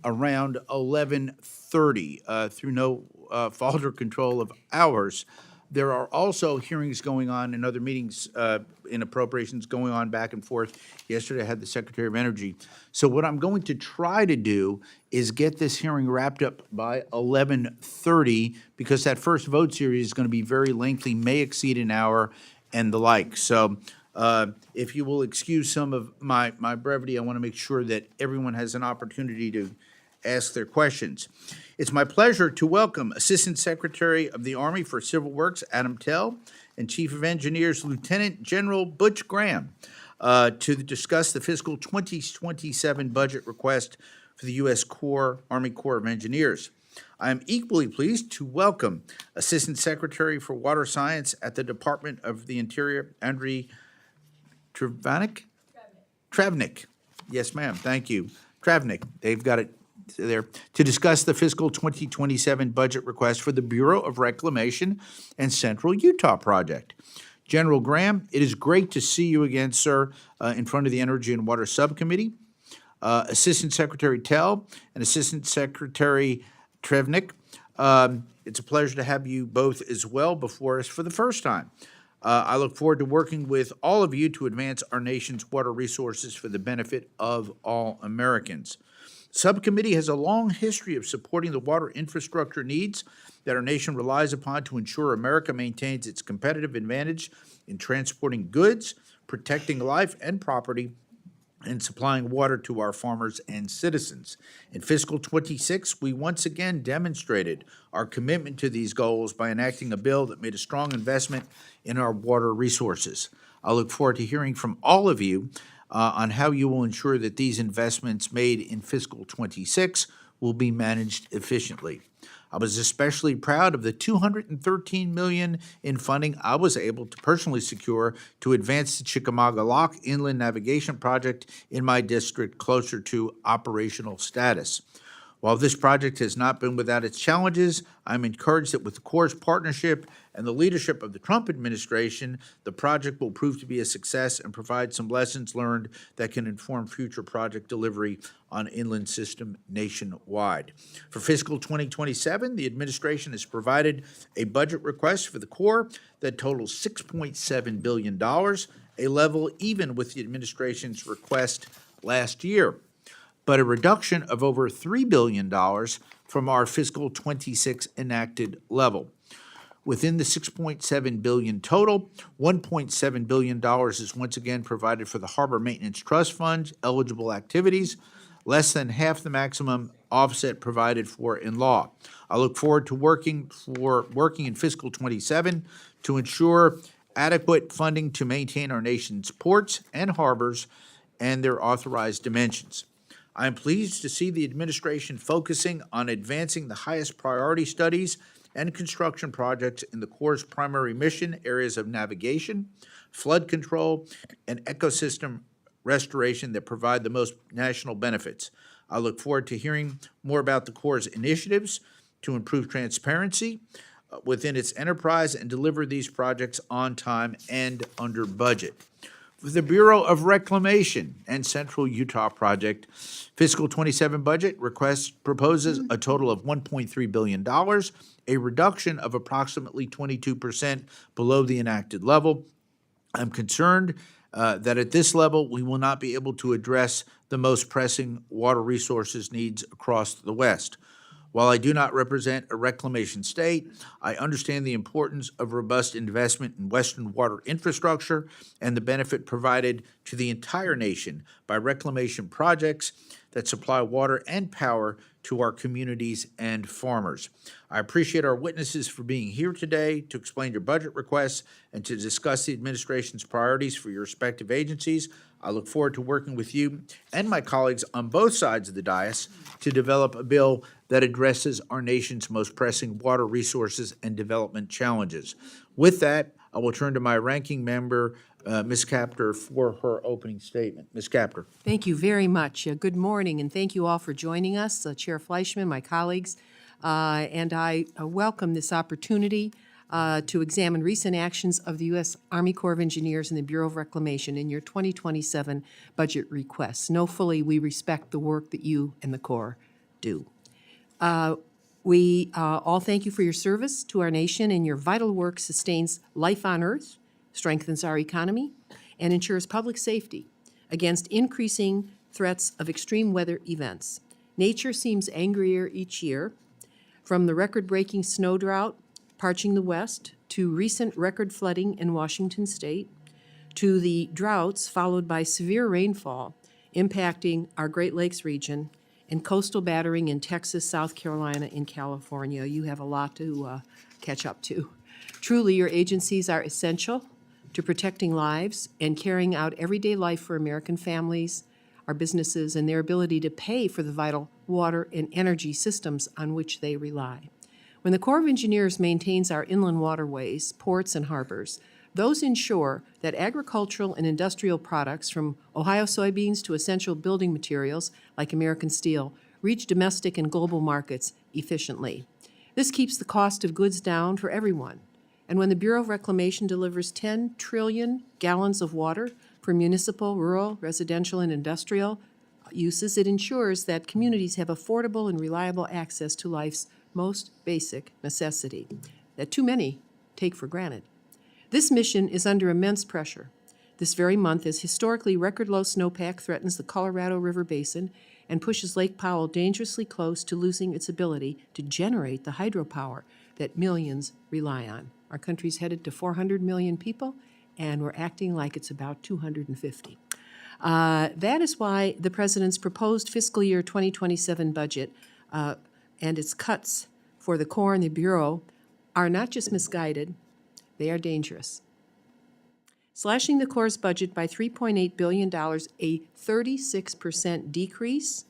around 11:30 through no fault or control of ours. There are also hearings going on and other meetings in appropriations going on back and forth. Yesterday, I had the Secretary of Energy. So what I'm going to try to do is get this hearing wrapped up by 11:30, because that first vote series is going to be very lengthy, may exceed an hour, and the like. So if you will excuse some of my brevity, I want to make sure that everyone has an opportunity to ask their questions. It's my pleasure to welcome Assistant Secretary of the Army for Civil Works, Adam Tell, and Chief of Engineers, Lieutenant General Butch Graham, to discuss the fiscal 2027 budget request for the U.S. Army Corps of Engineers. I am equally pleased to welcome Assistant Secretary for Water Science at the Department of the Interior, Andriy Travnik. Yes, ma'am. Thank you. Travnik. They've got it there, to discuss the fiscal 2027 budget request for the Bureau of Reclamation and Central Utah Project. General Graham, it is great to see you again, sir, in front of the Energy and Water Subcommittee. Assistant Secretary Tell and Assistant Secretary Travnik, it's a pleasure to have you both as well before us for the first time. I look forward to working with all of you to advance our nation's water resources for the benefit of all Americans. Subcommittee has a long history of supporting the water infrastructure needs that our nation relies upon to ensure America maintains its competitive advantage in transporting goods, protecting life and property, and supplying water to our farmers and citizens. In fiscal 26, we once again demonstrated our commitment to these goals by enacting a bill that made a strong investment in our water resources. I look forward to hearing from all of you on how you will ensure that these investments made in fiscal 26 will be managed efficiently. I was especially proud of the $213 million in funding I was able to personally secure to advance the Chikamaga Lock Inland Navigation Project in my district closer to operational status. While this project has not been without its challenges, I'm encouraged that with the Corps' partnership and the leadership of the Trump administration, the project will prove to be a success and provide some lessons learned that can inform future project delivery on inland system nationwide. For fiscal 2027, the administration has provided a budget request for the Corps that totals $6.7 billion, a level even with the administration's request last year, but a reduction of over $3 billion from our fiscal 26 enacted level. Within the $6.7 billion total, $1.7 billion is once again provided for the Harbor Maintenance Trust Fund eligible activities, less than half the maximum offset provided for in law. I look forward to working in fiscal 27 to ensure adequate funding to maintain our nation's ports and harbors and their authorized dimensions. I am pleased to see the administration focusing on advancing the highest priority studies and construction projects in the Corps' primary mission areas of navigation, flood control, and ecosystem restoration that provide the most national benefits. I look forward to hearing more about the Corps' initiatives to improve transparency within its enterprise and deliver these projects on time and under budget. The Bureau of Reclamation and Central Utah Project fiscal 27 budget request proposes a total of $1.3 billion, a reduction of approximately 22% below the enacted level. I'm concerned that at this level, we will not be able to address the most pressing water resources needs across the West. While I do not represent a reclamation state, I understand the importance of robust investment in Western water infrastructure and the benefit provided to the entire nation by reclamation projects that supply water and power to our communities and farmers. I appreciate our witnesses for being here today to explain your budget requests and to discuss the administration's priorities for your respective agencies. I look forward to working with you and my colleagues on both sides of the dais to develop a bill that addresses our nation's most pressing water resources and development challenges. With that, I will turn to my ranking member, Ms. Kaptur, for her opening statement. Ms. Kaptur. Thank you very much. Good morning, and thank you all for joining us, Chair Fleischman, my colleagues, and I welcome this opportunity to examine recent actions of the U.S. Army Corps of Engineers and the Bureau of Reclamation in your 2027 budget requests. Know fully we respect the work that you and the Corps do. We all thank you for your service to our nation, and your vital work sustains life on Earth, strengthens our economy, and ensures public safety against increasing threats of extreme weather events. Nature seems angrier each year, from the record-breaking snow drought parching the West to recent record flooding in Washington state, to the droughts followed by severe rainfall impacting our Great Lakes region and coastal battering in Texas, South Carolina, and California. You have a lot to catch up to. Truly, your agencies are essential to protecting lives and carrying out everyday life for American families, our businesses, and their ability to pay for the vital water and energy systems on which they rely. When the Corps of Engineers maintains our inland waterways, ports, and harbors, those ensure that agricultural and industrial products, from Ohio soybeans to essential building materials like American steel, reach domestic and global markets efficiently. This keeps the cost of goods down for everyone. And when the Bureau of Reclamation delivers 10 trillion gallons of water for municipal, rural, residential, and industrial uses, it ensures that communities have affordable and reliable access to life's most basic necessity that too many take for granted. This mission is under immense pressure this very month as historically record-low snowpack threatens the Colorado River Basin and pushes Lake Powell dangerously close to losing its ability to generate the hydropower that millions rely on. Our country's headed to 400 million people, and we're acting like it's about 250. That is why the President's proposed fiscal year 2027 budget and its cuts for the Corps and the Bureau are not just misguided, they are dangerous. Slashing the Corps' budget by $3.8 billion, a 36% decrease,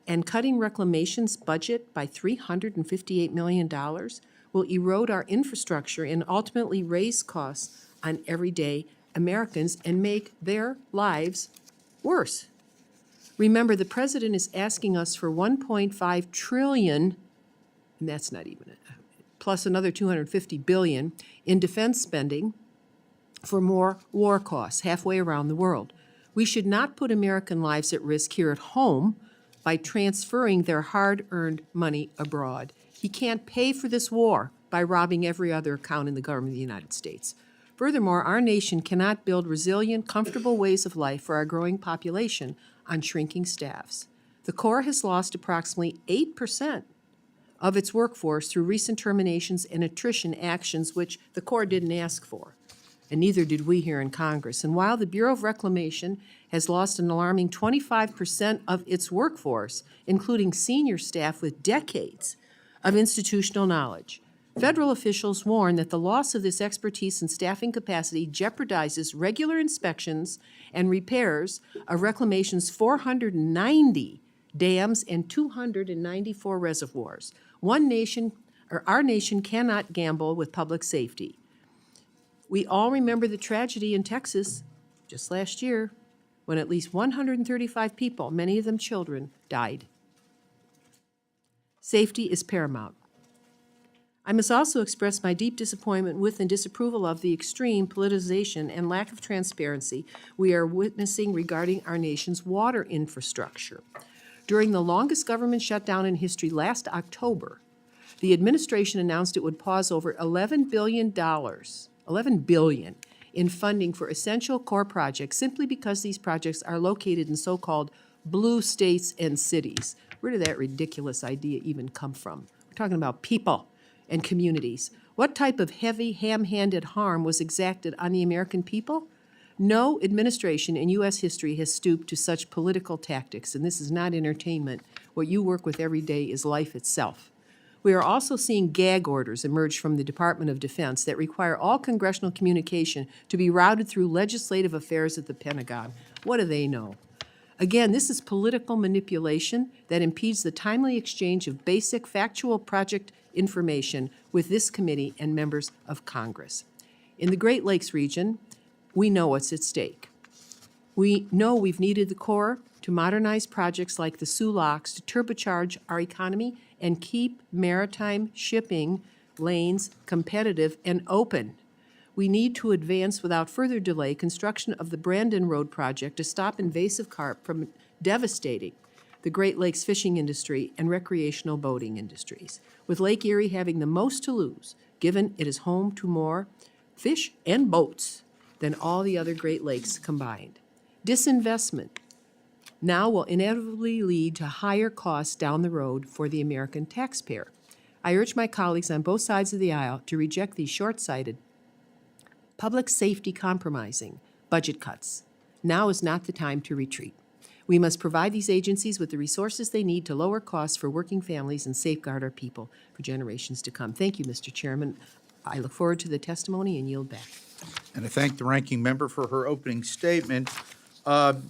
and cutting Reclamation's budget by $358 million will erode our infrastructure and ultimately raise costs on everyday Americans and make their lives worse. Remember, the President is asking us for $1.5 trillion, and that's not even it, plus another $250 billion in defense spending for more war costs halfway around the world. We should not put American lives at risk here at home by transferring their hard-earned money abroad. He can't pay for this war by robbing every other account in the government of the United States. Furthermore, our nation cannot build resilient, comfortable ways of life for our growing population on shrinking staffs. The Corps has lost approximately 8% of its workforce through recent terminations and attrition actions, which the Corps didn't ask for, and neither did we here in Congress. And while the Bureau of Reclamation has lost an alarming 25% of its workforce, including senior staff with decades of institutional knowledge, federal officials warn that the loss of this expertise and staffing capacity jeopardizes regular inspections and repairs of Reclamation's 490 dams and 294 reservoirs. Our nation cannot gamble with public safety. We all remember the tragedy in Texas just last year when at least 135 people, many of them children, died. Safety is paramount. I must also express my deep disappointment with and disapproval of the extreme politicization and lack of transparency we are witnessing regarding our nation's water infrastructure. During the longest government shutdown in history last October, the administration announced it would pause over $11 billion in funding for essential core projects simply because these projects are located in so-called blue states and cities. Where did that ridiculous idea even come from? We're talking about people and communities. What type of heavy, ham-handed harm was exacted on the American people? No administration in U.S. history has stooped to such political tactics, and this is not entertainment. What you work with every day is life itself. We are also seeing gag orders emerge from the Department of Defense that require all congressional communication to be routed through legislative affairs at the Pentagon. What do they know? Again, this is political manipulation that impedes the timely exchange of basic factual project information with this committee and members of Congress. In the Great Lakes region, we know what's at stake. We know we've needed the Corps to modernize projects like the Soo Locks to turbocharge our economy and keep maritime shipping lanes competitive and open. We need to advance without further delay construction of the Brandon Road project to stop invasive carp from devastating the the Great Lakes fishing industry, and recreational boating industries, with Lake Erie having the most to lose, given it is home to more fish and boats than all the other Great Lakes combined. Disinvestment now will inevitably lead to higher costs down the road for the American taxpayer. I urge my colleagues on both sides of the aisle to reject these short-sighted, public safety compromising budget cuts. Now is not the time to retreat. We must provide these agencies with the resources they need to lower costs for working families and safeguard our people for generations to come. Thank you, Mr. Chairman. I look forward to the testimony and yield back. And I thank the ranking member for her opening statement. Again,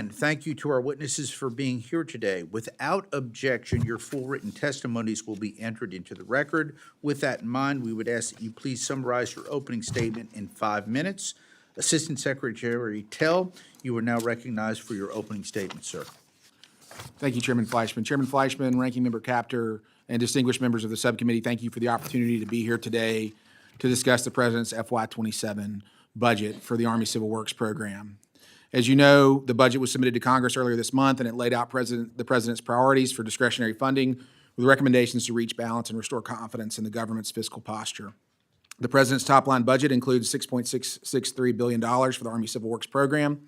thank you to our witnesses for being here today. Without objection, your full written testimonies will be entered into the record. With that in mind, we would ask that you please summarize your opening statement in 5 minutes. Assistant Secretary Tell, you are now recognized for your opening statement, sir. Thank you, Chairman Fleischman. Chairman Fleischman, Ranking Member Capter, and distinguished members of the subcommittee, thank you for the opportunity to be here today to discuss the President's FY27 budget for the Army Civil Works Program. As you know, the budget was submitted to Congress earlier this month, and it laid out the President's priorities for discretionary funding with recommendations to reach balance and restore confidence in the government's fiscal posture. The President's top-line budget includes $6.663 billion for the Army Civil Works Program.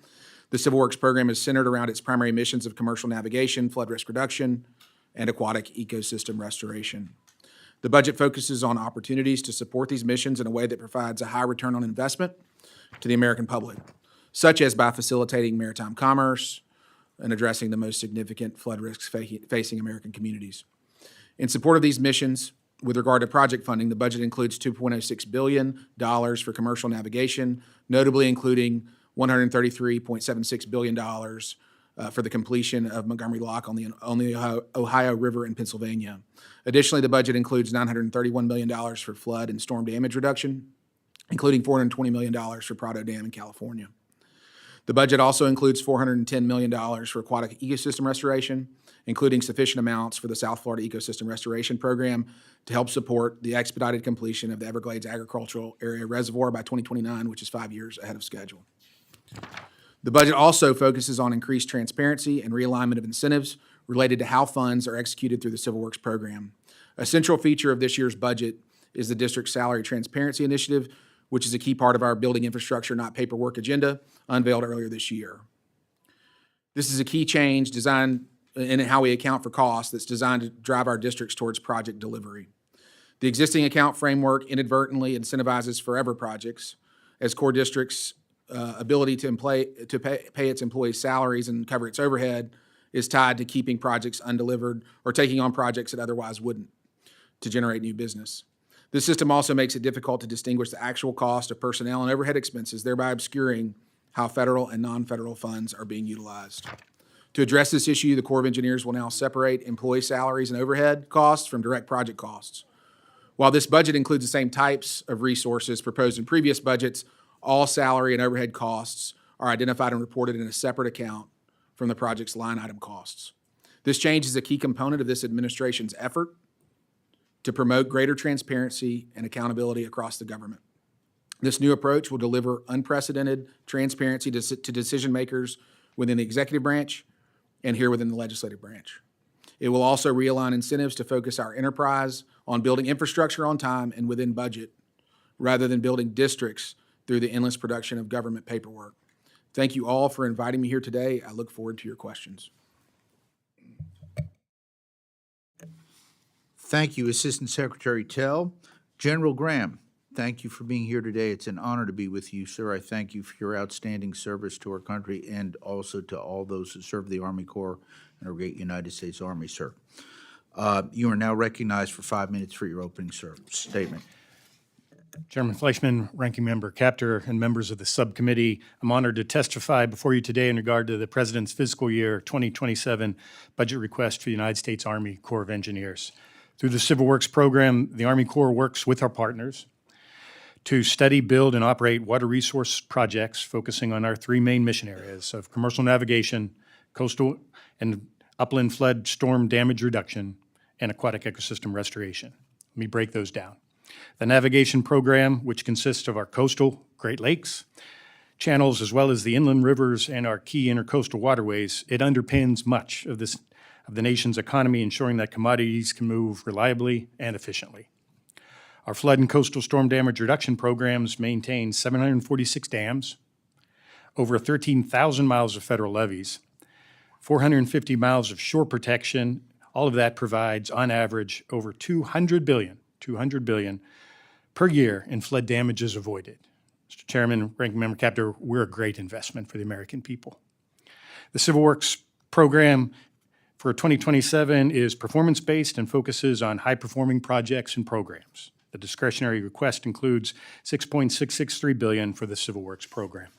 The Civil Works Program is centered around its primary missions of commercial navigation, flood risk reduction, and aquatic ecosystem restoration. The budget focuses on opportunities to support these missions in a way that provides a high return on investment to the American public, such as by facilitating maritime commerce and addressing the most significant flood risks facing American communities. In support of these missions, with regard to project funding, the budget includes $2.06 billion for commercial navigation, notably including $133.76 billion for the completion of Montgomery Lock on the Ohio River in Pennsylvania. Additionally, the budget includes $931 million for flood and storm damage reduction, including $420 million for Prado Dam in California. The budget also includes $410 million for aquatic ecosystem restoration, including sufficient amounts for the South Florida Ecosystem Restoration Program to help support the expedited completion of the Everglades Agricultural Area Reservoir by 2029, which is 5 years ahead of schedule. The budget also focuses on increased transparency and realignment of incentives related to how funds are executed through the Civil Works Program. A central feature of this year's budget is the District Salary Transparency Initiative, which is a key part of our Building Infrastructure, Not Paperwork agenda, unveiled earlier this year. This is a key change designed in how we account for costs that's designed to drive our districts towards project delivery. The existing account framework inadvertently incentivizes forever projects, as core districts' ability to pay its employees' salaries and cover its overhead is tied to keeping projects undelivered or taking on projects that otherwise wouldn't to generate new business. This system also makes it difficult to distinguish the actual cost of personnel and overhead expenses, thereby obscuring how federal and non-federal funds are being utilized. To address this issue, the Corps of Engineers will now separate employee salaries and overhead costs from direct project costs. While this budget includes the same types of resources proposed in previous budgets, all salary and overhead costs are identified and reported in a separate account from the project's line item costs. This change is a key component of this administration's effort to promote greater transparency and accountability across the government. This new approach will deliver unprecedented transparency to decision makers within the executive branch and here within the legislative branch. It will also realign incentives to focus our enterprise on building infrastructure on time and within budget, rather than building districts through the endless production of government paperwork. Thank you all for inviting me here today. I look forward to your questions. Thank you, Assistant Secretary Tell. General Graham, thank you for being here today. It's an honor to be with you, sir. I thank you for your outstanding service to our country and also to all those who serve the Army Corps and our great United States Army, sir. You are now recognized for 5 minutes for your opening statement. Chairman Fleischman, Ranking Member Capter, and members of the subcommittee, I'm honored to testify before you today in regard to the President's fiscal year 2027 budget request for the United States Army Corps of Engineers. Through the Civil Works Program, the Army Corps works with our partners to study, build, and operate water resource projects focusing on our three main mission areas of commercial navigation, coastal and upland flood storm damage reduction, and aquatic ecosystem restoration. Let me break those down. The navigation program, which consists of our coastal Great Lakes, channels as well as the inland rivers and our key intercoastal waterways, it underpins much of the nation's economy, ensuring that commodities can move reliably and efficiently. Our flood and coastal storm damage reduction programs maintain 746 dams, over 13,000 miles of federal levees, 450 miles of shore protection. All of that provides, on average, over $200 billion per year in flood damages avoided. Mr. Chairman, Ranking Member Capter, we're a great investment for the American people. The Civil Works program for 2027 is performance-based and focuses on high-performing projects and programs. The discretionary request includes $6.663 billion for the Civil Works program.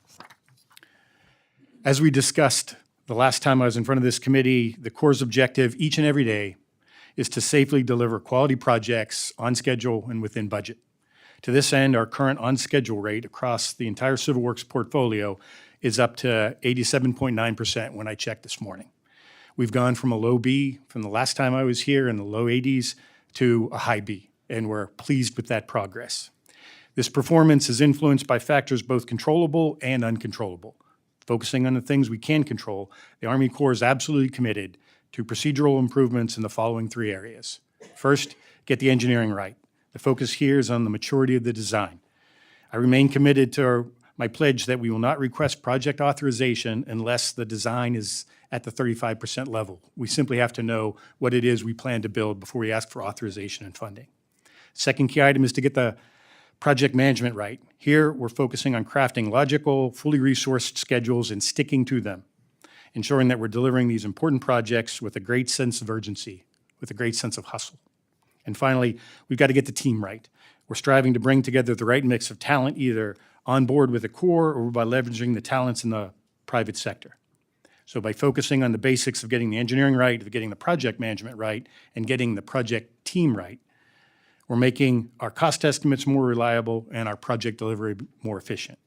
As we discussed the last time I was in front of this committee, the Corps' objective each and every day is to safely deliver quality projects on schedule and within budget. To this end, our current on-schedule rate across the entire Civil Works portfolio is up to 87.9% when I checked this morning. We've gone from a low B from the last time I was here in the low 80s to a high B, and we're pleased with that progress. This performance is influenced by factors both controllable and uncontrollable. Focusing on the things we can control, the Army Corps is absolutely committed to procedural improvements in the following three areas. First, get the engineering right. The focus here is on the maturity of the design. I remain committed to my pledge that we will not request project authorization unless the design is at the 35% level. We simply have to know what it is we plan to build before we ask for authorization and funding. Second key item is to get the project management right. Here, we're focusing on crafting logical, fully resourced schedules and sticking to them, ensuring that we're delivering these important projects with a great sense of urgency, with a great sense of hustle. And finally, we've got to get the team right. We're striving to bring together the right mix of talent, either on board with the Corps or by leveraging the talents in the private sector. So by focusing on the basics of getting the engineering right, of getting the project management right, and getting the project team right, we're making our cost estimates more reliable and our project delivery more efficient.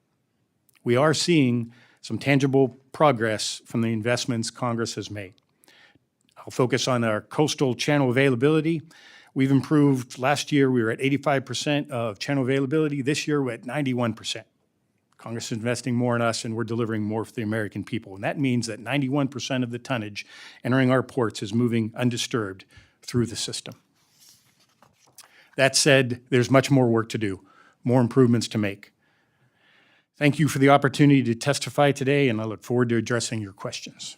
We are seeing some tangible progress from the investments Congress has made. I'll focus on our coastal channel availability. We've improved. Last year, we were at 85% of channel availability. This year, we're at 91%. Congress is investing more in us, and we're delivering more for the American people. And that means that 91% of the tonnage entering our ports is moving undisturbed through the system. That said, there's much more work to do, more improvements to make. Thank you for the opportunity to testify today, and I look forward to addressing your questions.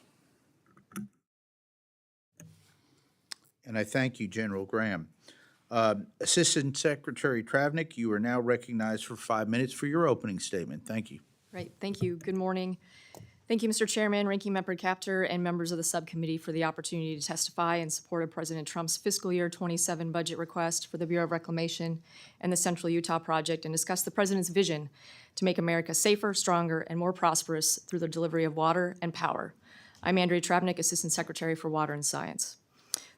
And I thank you, General Graham. Assistant Secretary Travnik, you are now recognized for 5 minutes for your opening statement. Thank you. Great, thank you. Good morning. Thank you, Mr. Chairman, Ranking Member Capter, and members of the subcommittee for the opportunity to testify in support of President Trump's fiscal year 27 budget request for the Bureau of Reclamation and the Central Utah Project, and discuss the President's vision to make America safer, stronger, and more prosperous through the delivery of water and power. I'm Andrea Travnik, Assistant Secretary for Water and Science.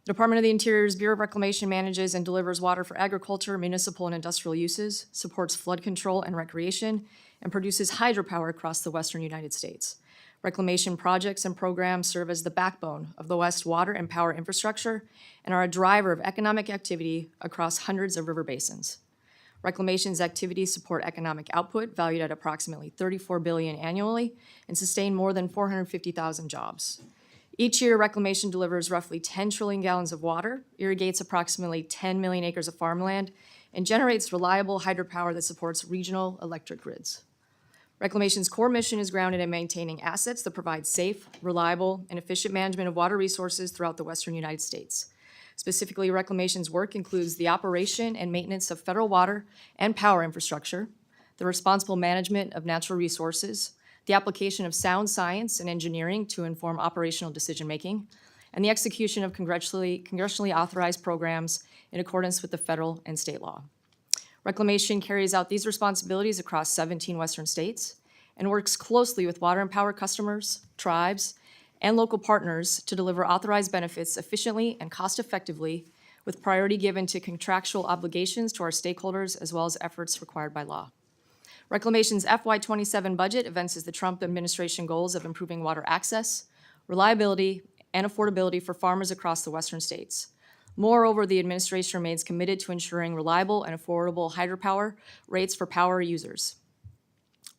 The Department of the Interior's Bureau of Reclamation manages and delivers water for agriculture, municipal, and industrial uses, supports flood control and recreation, and produces hydropower across the western United States. Reclamation projects and programs serve as the backbone of the West water and power infrastructure and are a driver of economic activity across hundreds of river basins. Reclamation's activities support economic output valued at approximately $34 billion annually and sustain more than 450,000 jobs. Each year, Reclamation delivers roughly 10 trillion gallons of water, irrigates approximately 10 million acres of farmland, and generates reliable hydropower that supports regional electric grids. Reclamation's core mission is grounded in maintaining assets that provide safe, reliable, and efficient management of water resources throughout the western United States. Specifically, Reclamation's work includes the operation and maintenance of federal water and power infrastructure, the responsible management of natural resources, the application of sound science and engineering to inform operational decision-making, and the execution of congressionally authorized programs in accordance with the federal and state law. Reclamation carries out these responsibilities across 17 western states and works closely with water and power customers, tribes, and local partners to deliver authorized benefits efficiently and cost-effectively, with priority given to contractual obligations to our stakeholders as well as efforts required by law. Reclamation's FY27 budget advances the Trump administration goals of improving water access, reliability, and affordability for farmers across the western states. Moreover, the administration remains committed to ensuring reliable and affordable hydropower rates for power users.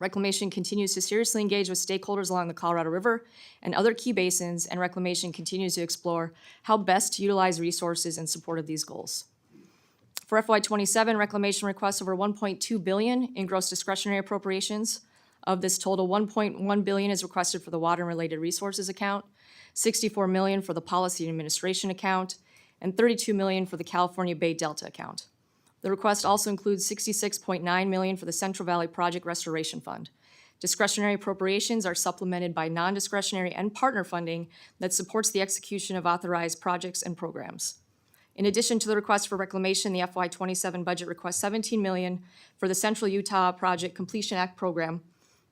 Reclamation continues to seriously engage with stakeholders along the Colorado River and other key basins, and Reclamation continues to explore how best to utilize resources in support of these goals. For FY27, Reclamation requests over $1.2 billion in gross discretionary appropriations. Of this total, $1.1 billion is requested for the Water and Related Resources account, $64 million for the Policy and Administration account, and $32 million for the California Bay Delta account. The request also includes $66.9 million for the Central Valley Project Restoration Fund. Discretionary appropriations are supplemented by non-discretionary and partner funding that supports the execution of authorized projects and programs. In addition to the request for reclamation, the FY27 budget requests $17 million for the Central Utah Project Completion Act program.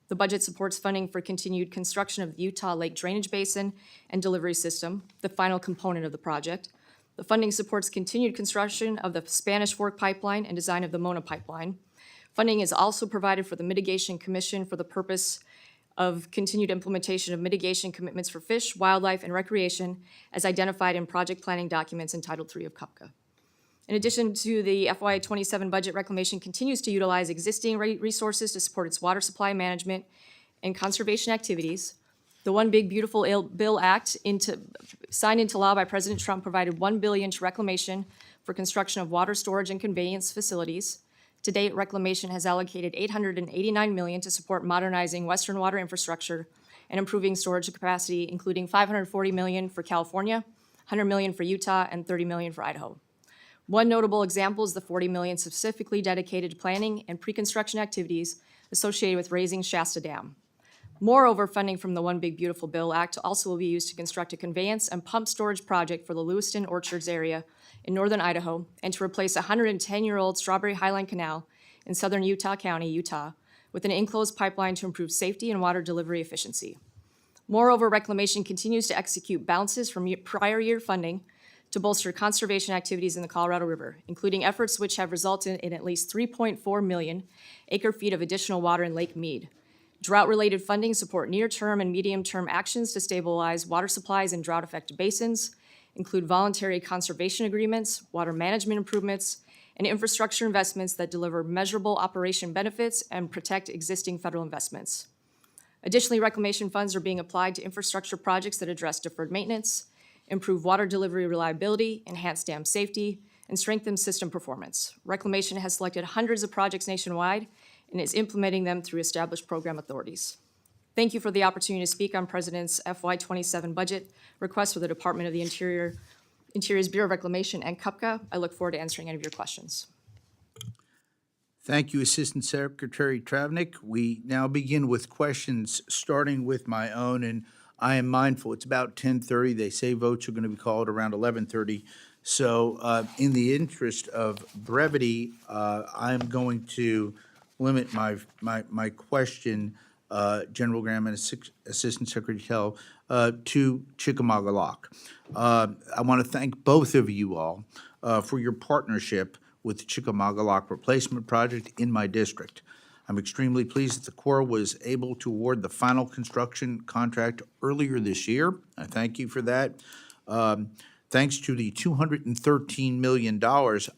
The budget supports funding for continued construction of the Utah Lake Drainage Basin and Delivery System, the final component of the project. The funding supports continued construction of the Spanish Fork Pipeline and design of the Mona Pipeline. Funding is also provided for the Mitigation Commission for the purpose of continued implementation of mitigation commitments for fish, wildlife, and recreation as identified in project planning documents in Title III of CUPCA. In addition to the FY27 budget, Reclamation continues to utilize existing resources to support its water supply management and conservation activities. The One Big Beautiful Bill Act signed into law by President Trump provided $1 billion to Reclamation for construction of water storage and conveyance facilities. To date, Reclamation has allocated $889 million to support modernizing Western water infrastructure and improving storage capacity, including $540 million for California, $100 million for Utah, and $30 million for Idaho. One notable example is the $40 million specifically dedicated to planning and pre-construction activities associated with raising Shasta Dam. Moreover, funding from the One Big Beautiful Bill Act also will be used to construct a conveyance and pump storage project for the Lewiston Orchards area in northern Idaho and to replace a 110-year-old Strawberry Highline Canal in southern Utah County, Utah, with an enclosed pipeline to improve safety and water delivery efficiency. Moreover, Reclamation continues to execute balances from prior year funding to bolster conservation activities in the Colorado River, including efforts which have resulted in at least 3.4 million acre-feet of additional water in Lake Mead. Drought-related funding support near-term and medium-term actions to stabilize water supplies in drought-affected basins, include voluntary conservation agreements, water management improvements, and infrastructure investments that deliver measurable operation benefits and protect existing federal investments. Additionally, reclamation funds are being applied to infrastructure projects that address deferred maintenance, improve water delivery reliability, enhance dam safety, and strengthen system performance. Reclamation has selected hundreds of projects nationwide and is implementing them through established program authorities. Thank you for the opportunity to speak on President's FY27 budget request for the Department of the Interior's Bureau of Reclamation and CUPCA. I look forward to answering any of your questions. Thank you, Assistant Secretary Travnik. We now begin with questions, starting with my own, and I am mindful, it's about 10:30. They say votes are going to be called around 11:30. So in the interest of brevity, I'm going to limit my question, General Graham and Assistant Secretary Tell, to Chikamaga Lock. I want to thank both of you all for your partnership with the Chikamaga Lock Replacement Project in my district. I'm extremely pleased that the Corps was able to award the final construction contract earlier this year. I thank you for that. Thanks to the $213 million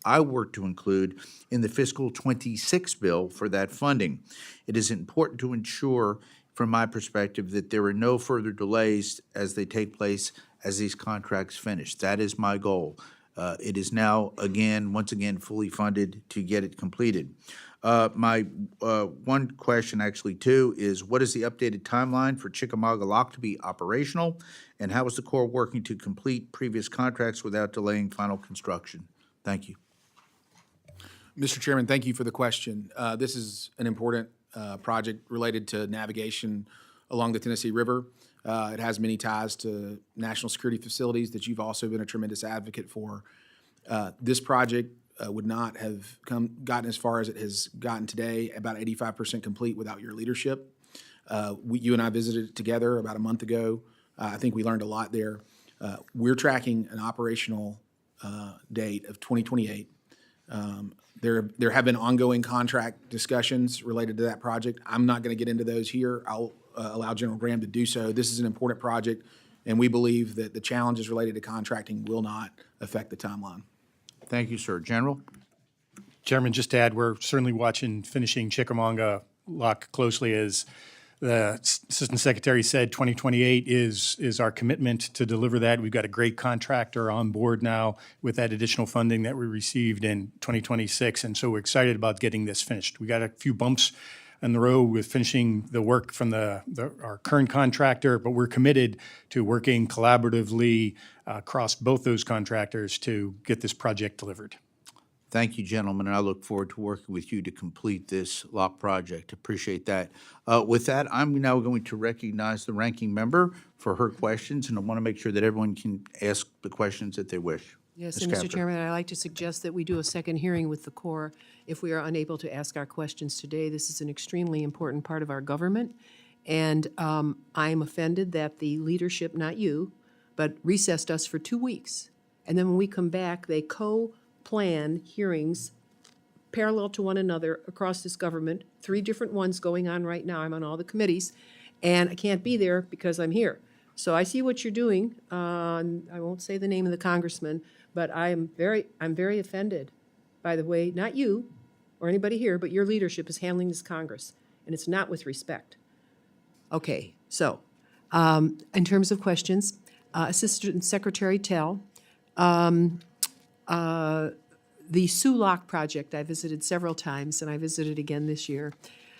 I worked to include in the fiscal 26 bill for that funding. It is important to ensure, from my perspective, that there are no further delays as they take place as these contracts finish. That is my goal. It is now, once again, fully funded to get it completed. My one question, actually, too, is what is the updated timeline for Chikamaga Lock to be operational, and how is the Corps working to complete previous contracts without delaying final construction? Thank you. Mr. Chairman, thank you for the question. This is an important project related to navigation along the Tennessee River. It has many ties to national security facilities that you've also been a tremendous advocate for. This project would not have gotten as far as it has gotten today, about 85% complete without your leadership. You and I visited it together about a month ago. I think we learned a lot there. We're tracking an operational date of 2028. There have been ongoing contract discussions related to that project. I'm not going to get into those here. I'll allow General Graham to do so. This is an important project, and we believe that the challenges related to contracting will not affect the timeline. Thank you, sir. General? Chairman, just to add, we're certainly watching finishing Chikamaga lock closely. As the Assistant Secretary said, 2028 is our commitment to deliver that. We've got a great contractor on board now with that additional funding that we received in 2026, and so we're excited about getting this finished. We got a few bumps in the road with finishing the work from our current contractor, but we're committed to working collaboratively across both those contractors to get this project delivered. Thank you, gentlemen, and I look forward to working with you to complete this lock project. Appreciate that. With that, I'm now going to recognize the ranking member for her questions, and I want to make sure that everyone can ask the questions that they wish. Yes, Ms. and Mr. Capper. Chairman, I'd like to suggest that we do a second hearing with the Corps if we are unable to ask our questions today. This is an extremely important part of our government, and I'm offended that the leadership, not you, but recessed us for 2 weeks. And then when we come back, they co-plan hearings parallel to one another across this government, 3 different ones going on right now. I'm on all the committees, and I can't be there because I'm here. So I see what you're doing. I won't say the name of the congressman, but I'm very offended by the way, not you or anybody here, but your leadership is handling this Congress, and it's not with respect. Okay, so in terms of questions, Assistant Secretary Tell, the Sulak project I visited several times, and I visited again this year.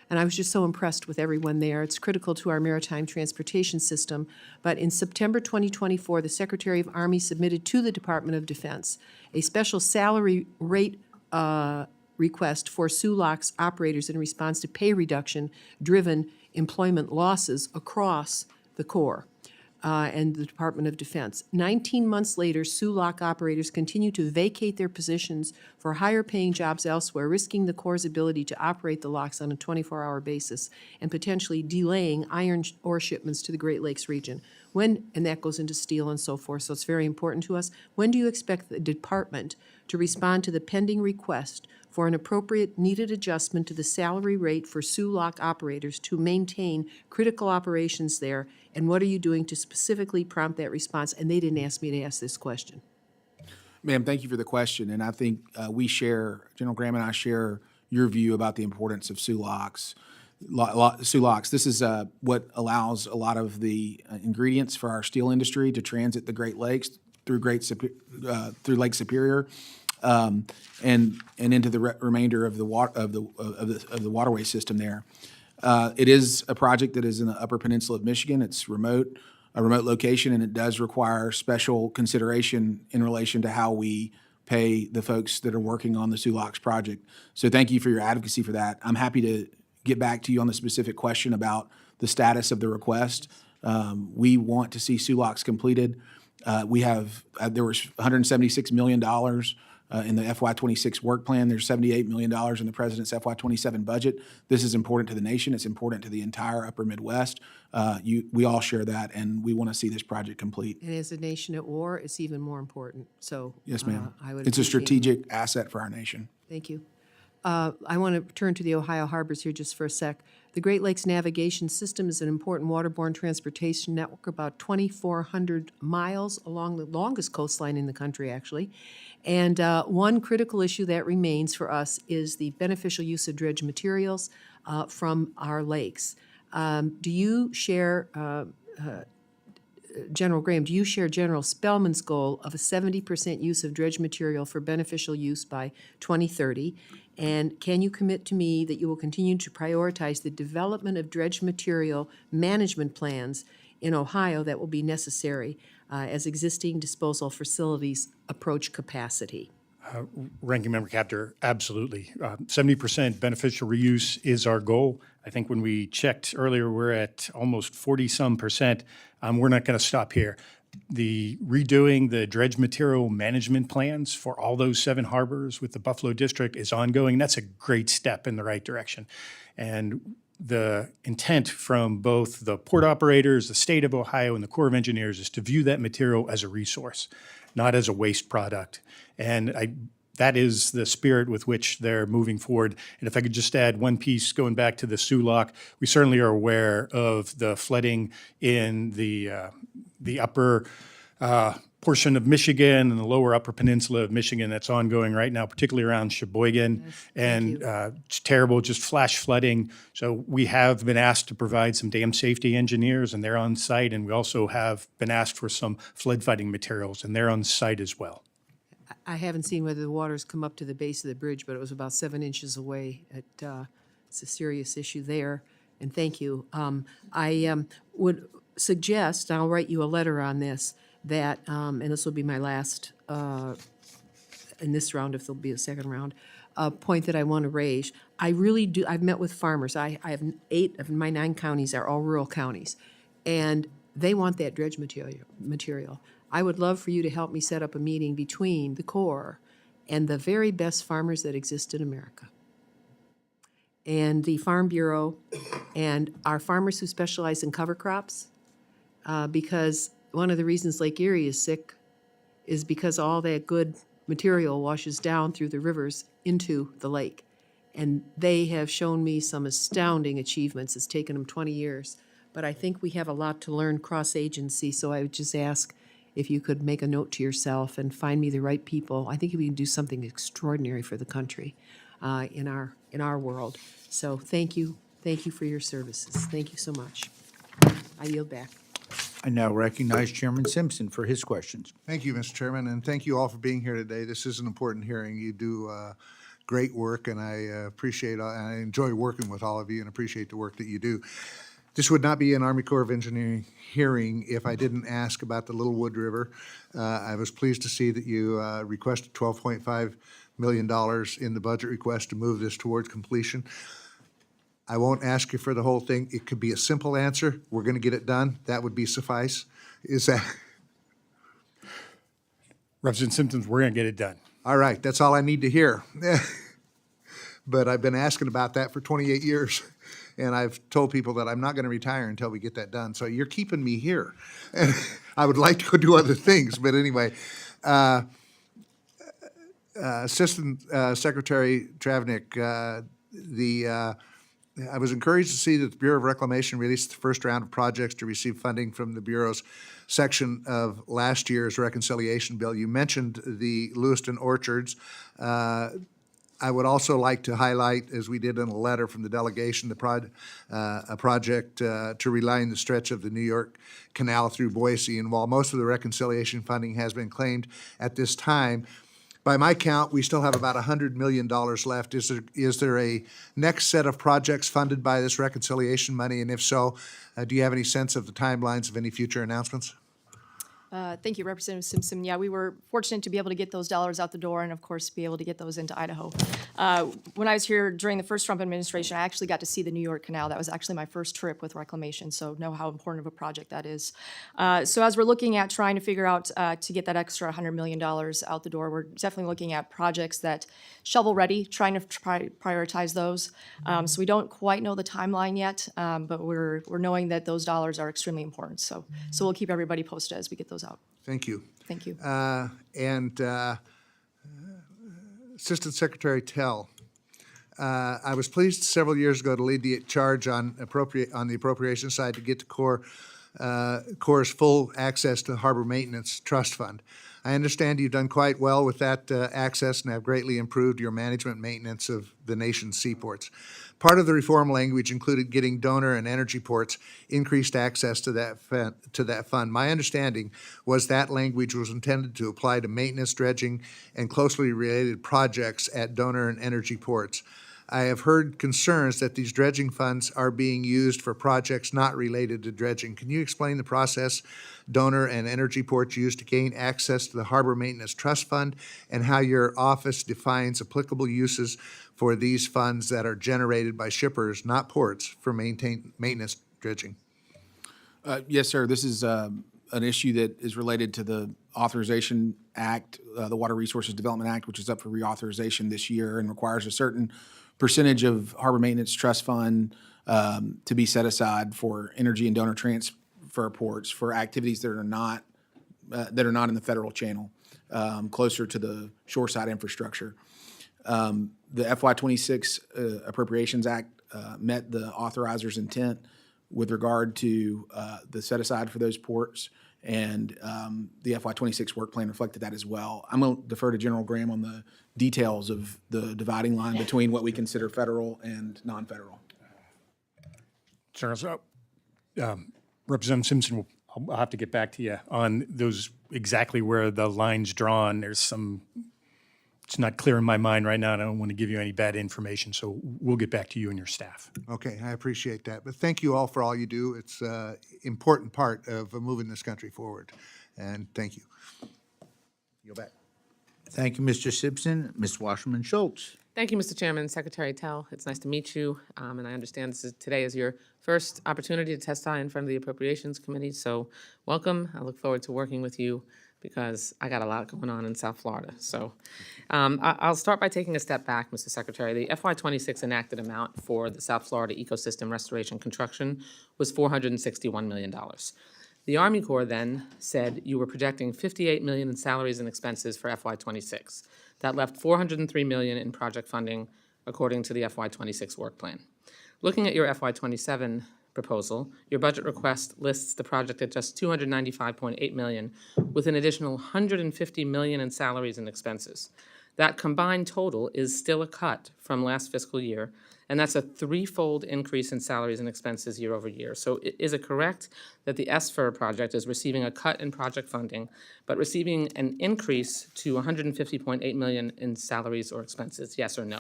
And I was just so impressed with everyone there. It's critical to our maritime transportation system. But in September 2024, the Secretary of Army submitted to the Department of Defense a special salary rate request for Sulak's operators in response to pay reduction-driven employment losses across the Corps and the Department of Defense. 19 months later, Sulak operators continue to vacate their positions for higher-paying jobs elsewhere, risking the Corps' ability to operate the locks on a 24-hour basis and potentially delaying iron ore shipments to the Great Lakes region. When, and that goes into steel and so forth, so it's very important to us. When do you expect the department to respond to the pending request for an appropriate needed adjustment to the salary rate for Sulak operators to maintain critical operations there? And what are you doing to specifically prompt that response? And they didn't ask me to ask this question. Ma'am, thank you for the question, and I think we share, General Graham and I share your view about the importance of Sulaks. Sulaks, this is what allows a lot of the ingredients for our steel industry to transit the Great Lakes through Lake Superior, and into the remainder of the waterway system there. It is a project that is in the Upper Peninsula of Michigan. It's a remote location, and it does require special consideration in relation to how we pay the folks that are working on the Sulaks project. So thank you for your advocacy for that. I'm happy to get back to you on the specific question about the status of the request. We want to see Sulaks completed. There was $176 million in the FY26 work plan. There's $78 million in the President's FY27 budget. This is important to the nation. It's important to the entire Upper Midwest. We all share that, and we want to see this project complete. And as a nation at war, it's even more important. So Yes, ma'am. I would It's a appreciate- strategic asset for our nation. Thank you. I want to turn to the Ohio harbors here just for a sec. The Great Lakes Navigation System is an important waterborne transportation network, about 2,400 miles along the longest coastline in the country, actually. And one critical issue that remains for us is the beneficial use of dredge materials from our lakes. Do you share, General Graham, do you share General Spellman's goal of a 70% use of dredge material for beneficial use by 2030? And can you commit to me that you will continue to prioritize the development of dredge material management plans in Ohio that will be necessary as existing disposal facilities approach capacity? Ranking Member Capter, absolutely. 70% beneficial reuse is our goal. I think when we checked earlier, we're at almost 40-some%. We're not going to stop here. The redoing the dredge material management plans for all those 7 harbors with the Buffalo District is ongoing. That's a great step in the right direction. And the intent from both the port operators, the state of Ohio, and the Corps of Engineers is to view that material as a resource, not as a waste product. And that is the spirit with which they're moving forward. And if I could just add one piece, going back to the Sulak, we certainly are aware of the flooding in the upper portion of Michigan and the lower upper peninsula of Michigan that's ongoing right now, particularly around Sheboygan. And it's terrible, just flash flooding. So we have been asked to provide some dam safety engineers, and they're on site. And we also have been asked for some flood fighting materials, and they're on site as well. I haven't seen whether the water's come up to the base of the bridge, but it was about 7 inches away. It's a serious issue there, and thank you. I would suggest, I'll write you a letter on this, that, and this will be my last, in this round, if there'll be a second round, point that I want to raise. I really do, I've met with farmers. I have 8 of my 9 counties are all rural counties, and they want that dredge material. I would love for you to help me set up a meeting between the Corps and the very best farmers that exist in America, and the Farm Bureau, and our farmers who specialize in cover crops, because one of the reasons Lake Erie is sick is because all that good material washes down through the rivers into the lake. And they have shown me some astounding achievements. It's taken them 20 years. But I think we have a lot to learn cross-agency, so I would just ask if you could make a note to yourself and find me the right people. I think we can do something extraordinary for the country in our world. So thank you for your services. Thank you so much. I yield back. I now recognize Chairman Simpson for his questions. Thank you, Mr. Chairman, and thank you all for being here today. This is an important hearing. You do great work, and I appreciate, and I enjoy working with all of you and appreciate the work that you do. This would not be an Army Corps of Engineering hearing if I didn't ask about the Little Wood River. I was pleased to see that you requested $12.5 million in the budget request to move this towards completion. I won't ask you for the whole thing. It could be a simple answer. We're going to get it done. That would be suffice. Is that? Representative Simpson, we're going to get it done. All right, that's all I need to hear. But I've been asking about that for 28 years, and I've told people that I'm not going to retire until we get that done. So you're keeping me here. And I would like to go do other things, but anyway. Assistant Secretary Travnik, I was encouraged to see that the Bureau of Reclamation released the first round of projects to receive funding from the Bureau's section of last year's reconciliation bill. You mentioned the Lewiston orchards. I would also like to highlight, as we did in a letter from the delegation, a project to reline the stretch of the New York Canal through Boise. And while most of the reconciliation funding has been claimed at this time, by my count, we still have about $100 million left. Is there a next set of projects funded by this reconciliation money? And if so, do you have any sense of the timelines of any future announcements? Thank you, Representative Simpson. Yeah, we were fortunate to be able to get those dollars out the door and, of course, be able to get those into Idaho. When I was here during the first Trump administration, I actually got to see the New York Canal. That was actually my first trip with Reclamation, so know how important of a project that is. So as we're looking at trying to figure out to get that extra $100 million out the door, we're definitely looking at projects that shovel-ready, trying to prioritize those. So we don't quite know the timeline yet, but we're knowing that those dollars are extremely important. So we'll keep everybody posted as we get those out. Thank you. Thank you. Assistant Secretary Tell, I was pleased several years ago to lead the charge on the appropriations side to get the Corps' full access to the Harbor Maintenance Trust Fund. I understand you've done quite well with that access and have greatly improved your management maintenance of the nation's seaports. Part of the reform language included getting donor and energy ports increased access to that fund. My understanding was that language was intended to apply to maintenance, dredging, and closely related projects at donor and energy ports. I have heard concerns that these dredging funds are being used for projects not related to dredging. Can you explain the process donor and energy ports use to gain access to the Harbor Maintenance Trust Fund and how your office defines applicable uses for these funds that are generated by shippers, not ports, for maintenance dredging? Yes, sir. This is an issue that is related to the Authorization Act, the Water Resources Development Act, which is up for reauthorization this year and requires a certain percentage of Harbor Maintenance Trust Fund to be set aside for energy and donor transfer ports for activities that are not in the federal channel, closer to the shoreside infrastructure. The FY26 Appropriations Act met the authoriser's intent with regard to the set aside for those ports, And the FY26 work plan reflected that as well. I'm going to defer to General Graham on the details of the dividing line between what we consider federal and non-federal. Sure. So, Representative Simpson, I'll have to get back to you on those, exactly where the line's drawn. There's some, it's not clear in my mind right now, and I don't want to give you any bad information, so we'll get back to you and your staff. Okay, I appreciate that. But thank you all for all you do. It's an important part of moving this country forward. And thank you. Go back. Thank you, Mr. Simpson. Ms. Wasserman Schultz. Thank you, Mr. Chairman. Secretary Tell, it's nice to meet you, and I understand today is your first opportunity to testify in front of the Appropriations Committee, so welcome. I look forward to working with you because I got a lot going on in South Florida. So I'll start by taking a step back, Mr. Secretary. The FY26 enacted amount for the South Florida ecosystem restoration construction was $461 million. The Army Corps then said you were projecting $58 million in salaries and expenses for FY26. That left $403 million in project funding according to the FY26 work plan. Looking at your FY27 proposal, your budget request lists the project at just $295.8 million with an additional $150 million in salaries and expenses. That combined total is still a cut from last fiscal year, and that's a threefold increase in salaries and expenses year over year. So is it correct that the SFR project is receiving a cut in project funding, but receiving an increase to $150.8 million in salaries or expenses, yes or no?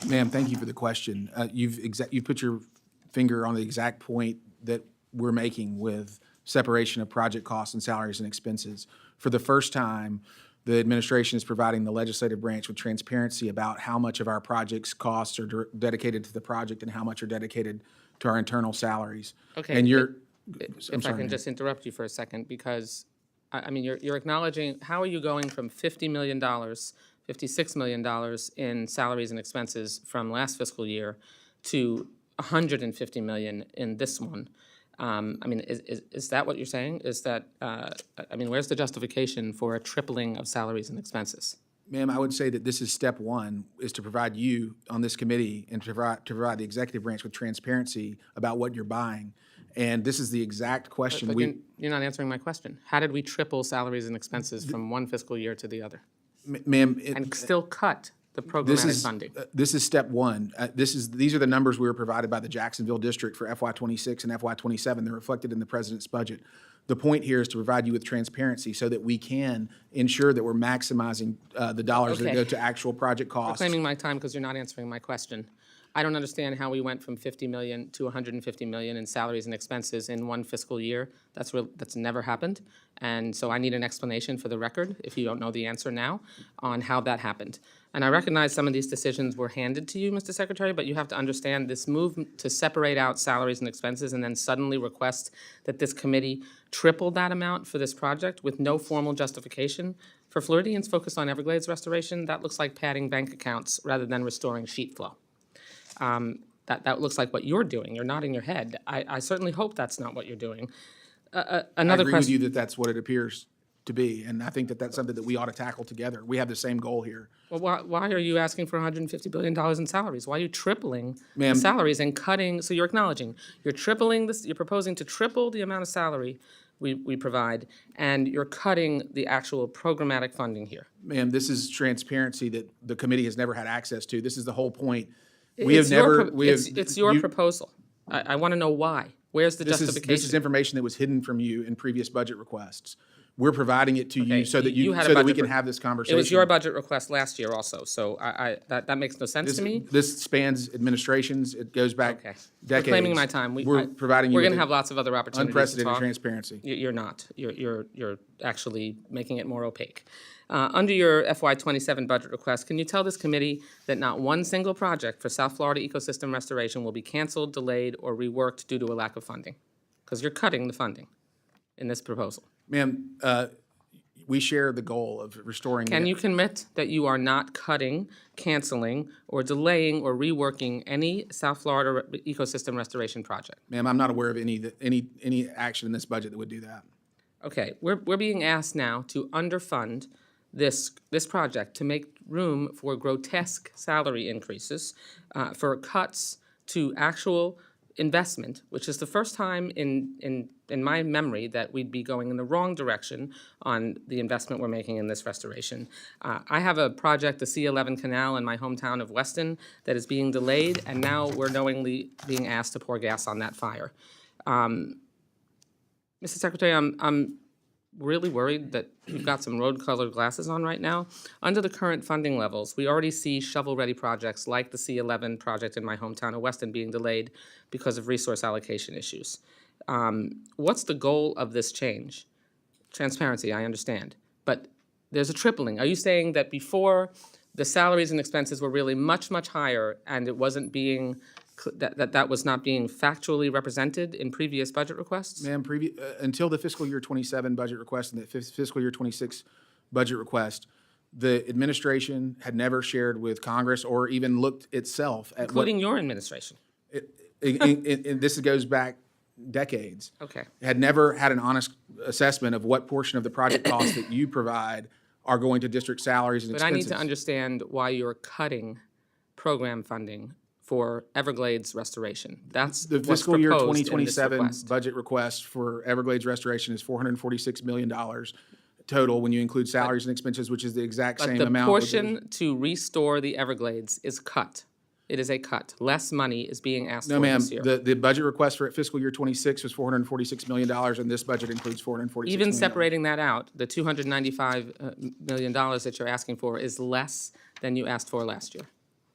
Ma'am, thank you for the question. You've put your finger on the exact point that we're making with separation of project costs and salaries and expenses. For the first time, the administration is providing the legislative branch with transparency about how much of our project's costs are dedicated to the project and how much are dedicated to our internal salaries. Okay. And you're, If I can just interrupt you for a second, because, I mean, you're acknowledging, how are you going from $50 million, $56 million in salaries and expenses from last fiscal year to $150 million in this one? I mean, is that what you're saying? Is that, I mean, where's the justification for a tripling of salaries and expenses? ma'am, I would say that this is step one, is to provide you on this committee and to provide the executive branch with transparency about what you're buying. And this is the exact question But you're not answering my question. How did we triple salaries and expenses from one fiscal year to the other? Ma'am, And still cut the this programmatic is funding? this is step one. These are the numbers we were provided by the Jacksonville District for FY26 and FY27. They're reflected in the president's budget. The point here is to provide you with transparency so that we can ensure that we're maximizing the dollars that Okay. go to actual project costs. Claiming my time because you're not answering my question. I don't understand how we went from 50 million to 150 million in salaries and expenses in one fiscal year. That's never happened. And so I need an explanation for the record, if you don't know the answer now, on how that happened. And I recognize some of these decisions were handed to you, Mr. Secretary, but you have to understand this move to separate out salaries and expenses and then suddenly request that this committee triple that amount for this project with no formal justification. For Floridians focused on Everglades restoration, that looks like padding bank accounts rather than restoring sheet flow. That looks like what you're doing. You're nodding your head. I certainly hope that's not what you're doing. I Another agree with you question. that that's what it appears to be, and I think that that's something that we ought to tackle together. We have the same goal here. Well, why are you asking for $150 billion in salaries? Why are you tripling the Ma'am. salaries and cutting? So you're acknowledging, you're tripling this, you're proposing to triple the amount of salary we provide, and you're cutting the actual programmatic funding here. Ma'am, this is transparency that the committee has never had access to. This is the whole point. We have It's your never, pro- we have. It's your you- proposal. I want to know why. Where's the This is justification? information that was hidden from you in previous budget requests. We're providing it to Okay, you so that you had a so that we budget can re- have this conversation. It was your budget request last year also, so that makes no sense This, to me. this spans administrations. It goes back Okay. decades. You're claiming my time. We're providing you We're with going to have lots of other opportunities to unprecedented talk. transparency. You're not. You're actually making it more opaque. Under your FY27 budget request, can you tell this committee that not one single project for South Florida ecosystem restoration will be canceled, delayed, or reworked due to a lack of funding? Because you're cutting the funding in this proposal. Ma'am, we share the goal of restoring. Can you commit that you are not cutting, canceling, or delaying, or reworking any South Florida ecosystem restoration project? Ma'am, I'm not aware of any action in this budget that would do that. Okay, we're being asked now to underfund this project to make room for grotesque salary increases, for cuts to actual investment, which is the first time in my memory that we'd be going in the wrong direction on the investment we're making in this restoration. I have a project, the C11 Canal in my hometown of Weston, that is being delayed, and now we're knowingly being asked to pour gas on that fire. Mr. Secretary, I'm really worried that you've got some rose-colored glasses on right now. Under the current funding levels, we already see shovel-ready projects like the C11 project in my hometown of Weston being delayed because of resource allocation issues. What's the goal of this change? Transparency, I understand, but there's a tripling. Are you saying that before the salaries and expenses were really much, much higher and it wasn't being that was not being factually represented in previous budget requests? Ma'am, until the fiscal year 27 budget request and the fiscal year 26 budget request, the administration had never shared with Congress or even looked itself at Including your administration. and this goes back decades. Okay. Had never had an honest assessment of what portion of the project costs that you provide are going to district salaries and But I expenses. need to understand why you're cutting program funding for Everglades restoration. That's The what's fiscal year proposed in this 2027 request. budget request for Everglades restoration is $446 million total when you include salaries and expenses, which is the exact But same the amount. portion to restore the Everglades is cut. It is a cut. Less money is being asked No, for ma'am, this year. the budget request for fiscal year 26 was $446 million, and this budget includes $446 million. Even separating that out, the $295 million that you're asking for is less than you asked for last year.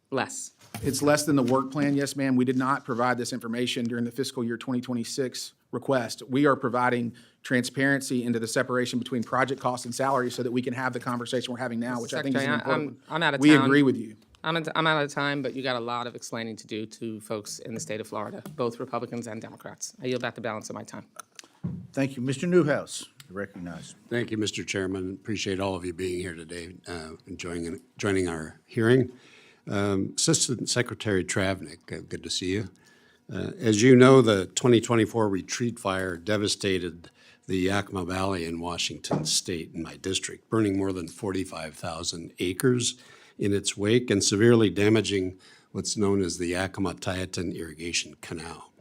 Less. It's less than the work plan, yes, ma'am. We did not provide this information during the fiscal year 2026 request. We are providing transparency into the separation between project costs and salaries so that we can have the conversation we're having now, which I think is an Secretary, important one. I'm out of We town. agree with you. I'm out of time, but you got a lot of explaining to do to folks in the state of Florida, both Republicans and Democrats. I yield back the balance of my time. Thank you. Mr. Newhouse, you're recognized. Thank you, Mr. Chairman. Appreciate all of you being here today, joining our hearing. Assistant Secretary Travnik, good to see you. As you know, the 2024 retreat fire devastated the Yakima Valley in Washington State, in my district, burning more than 45,000 acres in its wake and severely damaging what's known as the Yakima-Tieton Irrigation Canal.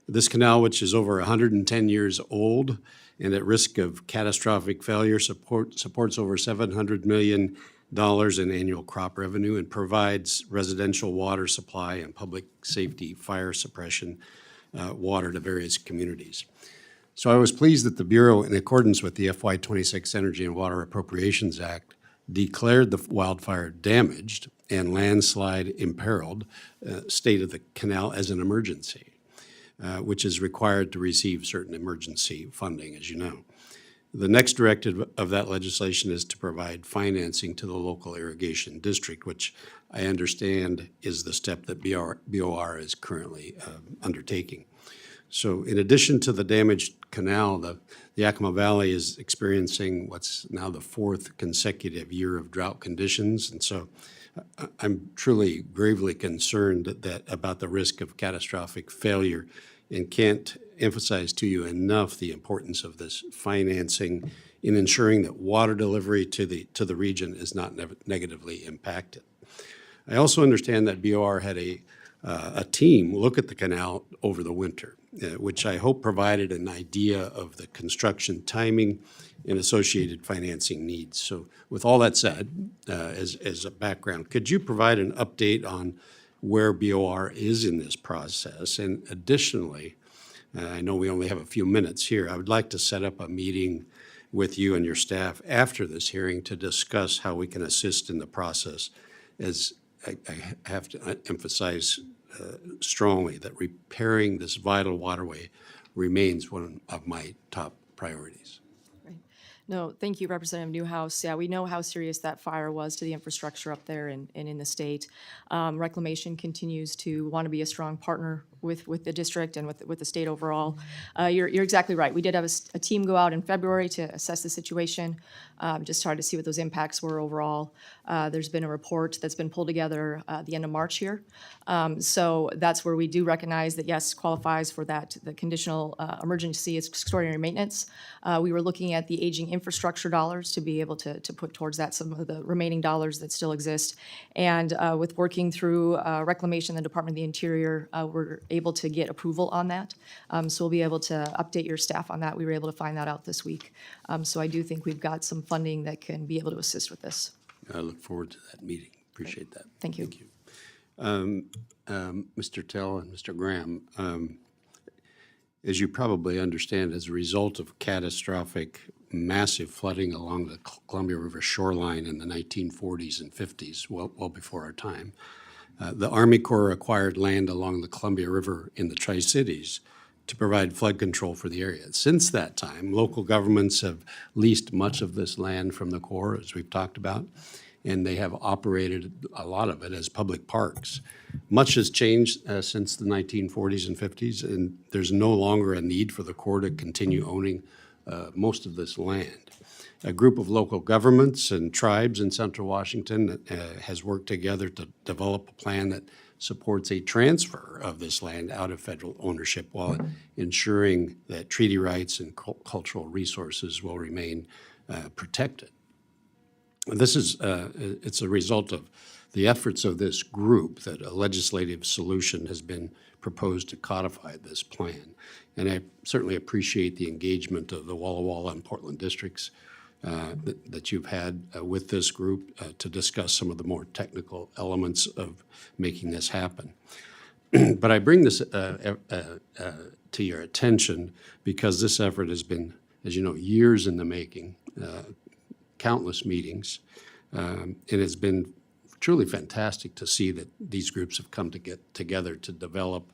This canal, which is over 110 years old and at risk of catastrophic failure, supports over $700 million in annual crop revenue and provides residential water supply and public safety fire suppression water to various communities. So I was pleased that the Bureau, in accordance with the FY26 Energy and Water Appropriations Act, declared the wildfire damaged and landslide imperiled state of the canal as an emergency, which is required to receive certain emergency funding, as you know. The next directive of that legislation is to provide financing to the local irrigation district, which I understand is the step that BOR is currently undertaking. So in addition to the damaged canal, the Yakima Valley is experiencing what's now the fourth consecutive year of drought conditions. And so I'm truly gravely concerned about the risk of catastrophic failure and can't emphasize to you enough the importance of this financing in ensuring that water delivery to the region is not negatively impacted. I also understand that BOR had a team look at the canal over the winter, which I hope provided an idea of the construction timing and associated financing needs. So with all that said, as a background, could you provide an update on where BOR is in this process? And additionally, I know we only have a few minutes here, I would like to set up a meeting with you and your staff after this hearing to discuss how we can assist in the process, as I have to emphasize strongly that repairing this vital waterway remains one of my top priorities. No, thank you, Representative Newhouse. Yeah, we know how serious that fire was to the infrastructure up there and in the state. Reclamation continues to want to be a strong partner with the district and with the state overall. You're exactly right. We did have a team go out in February to assess the situation, just try to see what those impacts were overall. There's been a report that's been pulled together at the end of March here. So that's where we do recognize that, yes, qualifies for that, the conditional emergency extraordinary maintenance. We were looking at the aging infrastructure dollars to be able to put towards that, some of the remaining dollars that still exist. And with working through Reclamation, the Department of the Interior, we're able to get approval on that. So we'll be able to update your staff on that. We were able to find that out this week. So I do think we've got some funding that can be able to assist with this. I look forward to that meeting. Appreciate that. Thank you. Thank you. Mr. Tell and Mr. Graham, as you probably understand, as a result of catastrophic, massive flooding along the Columbia River shoreline in the 1940s and 50s, well before our time, the Army Corps acquired land along the Columbia River in the Tri-Cities to provide flood control for the area. Since that time, local governments have leased much of this land from the Corps, as we've talked about, and they have operated a lot of it as public parks. Much has changed since the 1940s and 50s, and there's no longer a need for the Corps to continue owning most of this land. A group of local governments and tribes in Central Washington has worked together to develop a plan that supports a transfer of this land out of federal ownership while ensuring that treaty rights and cultural resources will remain protected. This is it's a result of the efforts of this group that a legislative solution has been proposed to codify this plan. And I certainly appreciate the engagement of the Walla Walla and Portland districts that you've had with this group to discuss some of the more technical elements of making this happen. But I bring this to your attention because this effort has been, as you know, years in the making, countless meetings, and it's been truly fantastic to see that these groups have come to get together to develop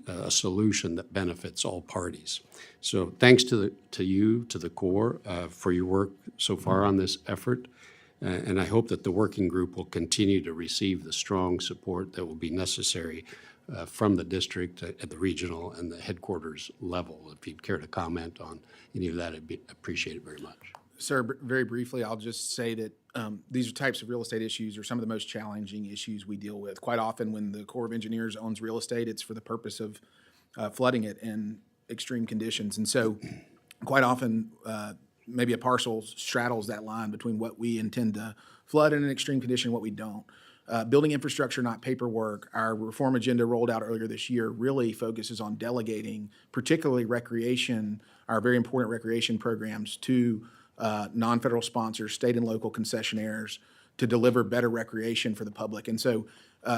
a solution that benefits all parties. So thanks to you, to the Corps, for your work so far on this effort. And I hope that the working group will continue to receive the strong support that will be necessary from the district at the regional and the headquarters level. If you'd care to comment on any of that, I'd appreciate it very much. Sir, very briefly, I'll just say that these types of real estate issues are some of the most challenging issues we deal with. Quite often when the Corps of Engineers owns real estate, it's for the purpose of flooding it in extreme conditions. And so quite often, maybe a parcel straddles that line between what we intend to flood in an extreme condition and what we don't. Building infrastructure, not paperwork. Our reform agenda rolled out earlier this year really focuses on delegating, particularly recreation, our very important recreation programs to non-federal sponsors, state and local concessionaires to deliver better recreation for the public. And so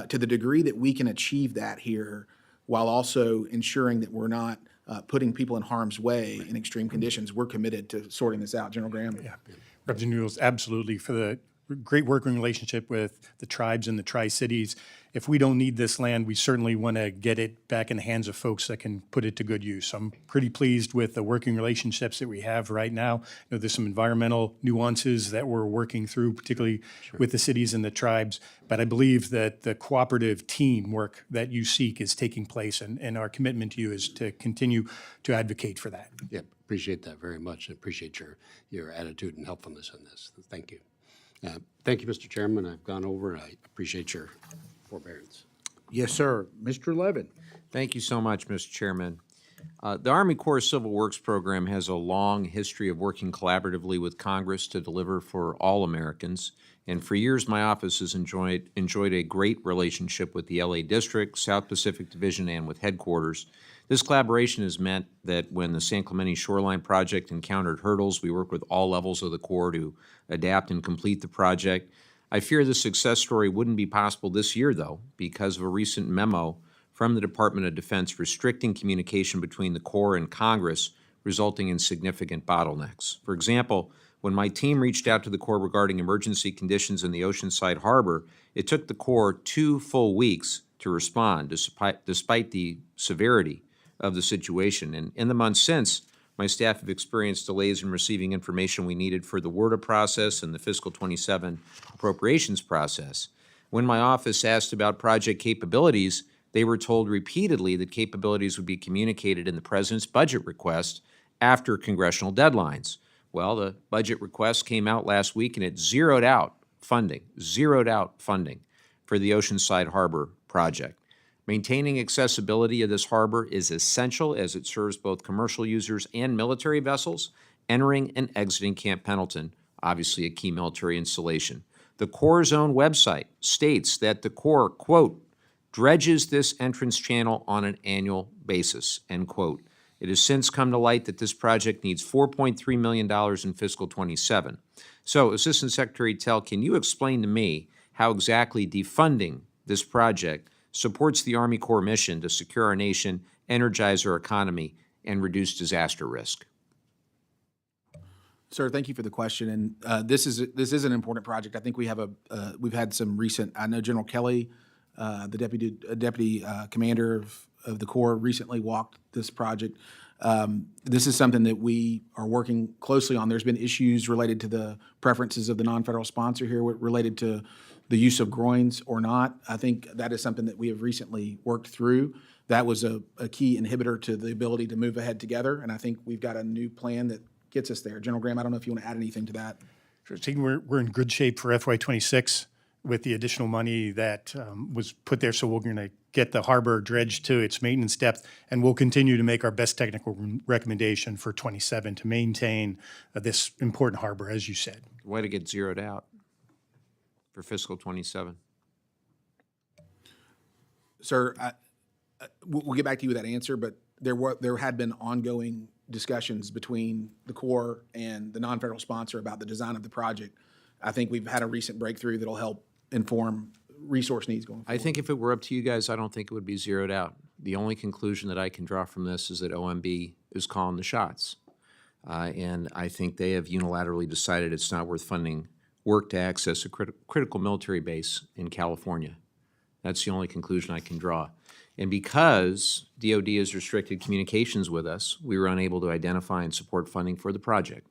to the degree that we can achieve that here while also ensuring that we're not putting people in harm's way in extreme conditions, we're committed to sorting this out. General Graham? Yeah, Representative Newell's absolutely for the great working relationship with the tribes and the Tri-Cities. If we don't need this land, we certainly want to get it back in the hands of folks that can put it to good use. I'm pretty pleased with the working relationships that we have right now. You know, there's some environmental nuances that we're working through, particularly with the cities and the tribes. But I believe that the cooperative teamwork that you seek is taking place, and our commitment to you is to continue to advocate for that. Yeah, appreciate that very much. I appreciate your attitude and helpfulness in this. Thank you. Thank you, Mr. Chairman. I've gone over, and I appreciate your forbearance. Yes, sir. Mr. Levin. Thank you so much, Mr. Chairman. The Army Corps Civil Works Program has a long history of working collaboratively with Congress to deliver for all Americans. And for years, my office has enjoyed a great relationship with the LA District, South Pacific Division, and with headquarters. This collaboration has meant that when the San Clemente Shoreline Project encountered hurdles, we worked with all levels of the Corps to adapt and complete the project. I fear the success story wouldn't be possible this year, though, because of a recent memo from the Department of Defense restricting communication between the Corps and Congress, resulting in significant bottlenecks. For example, when my team reached out to the Corps regarding emergency conditions in the Oceanside Harbor, it took the Corps 2 full weeks to respond, despite the severity of the situation. And in the months since, my staff have experienced delays in receiving information we needed for the WRDA process and the fiscal 27 appropriations process. When my office asked about project capabilities, they were told repeatedly that capabilities would be communicated in the President's budget request after congressional deadlines. Well, the budget request came out last week and it zeroed out funding for the Oceanside Harbor project. Maintaining accessibility of this harbor is essential as it serves both commercial users and military vessels, entering and exiting Camp Pendleton, obviously a key military installation. The Corps' own website states that the Corps, quote, dredges this entrance channel on an annual basis, end quote. It has since come to light that this project needs $4.3 million in fiscal '27. So, Assistant Secretary Tell, can you explain to me how exactly defunding this project supports the Army Corps mission to secure our nation, energize our economy, and reduce disaster risk? Sir, thank you for the question. And this is an important project. I think we've had some recent. I know General Kelly, the deputy commander of the Corps, recently walked this project. This is something that we are working closely on. There's been issues related to the preferences of the non-federal sponsor here, related to the use of groins or not. I think that is something that we have recently worked through. That was a key inhibitor to the ability to move ahead together. And I think we've got a new plan that gets us there. General Graham, I don't know if you want to add anything to that. Sure. I think we're in good shape for FY26 with the additional money that was put there. So we're going to get the harbor dredged to its maintenance depth, and we'll continue to make our best technical recommendation for '27 to maintain this important harbor, as you said. Way to get zeroed out for fiscal '27. Sir, we'll get back to you with that answer, but there had been ongoing discussions between the Corps and the non-federal sponsor about the design of the project. I think we've had a recent breakthrough that'll help inform resource needs going forward. I think if it were up to you guys, I don't think it would be zeroed out. The only conclusion that I can draw from this is that OMB is calling the shots. And I think they have unilaterally decided it's not worth funding work to access a critical military base in California. That's the only conclusion I can draw. And because DOD has restricted communications with us, we were unable to identify and support funding for the project.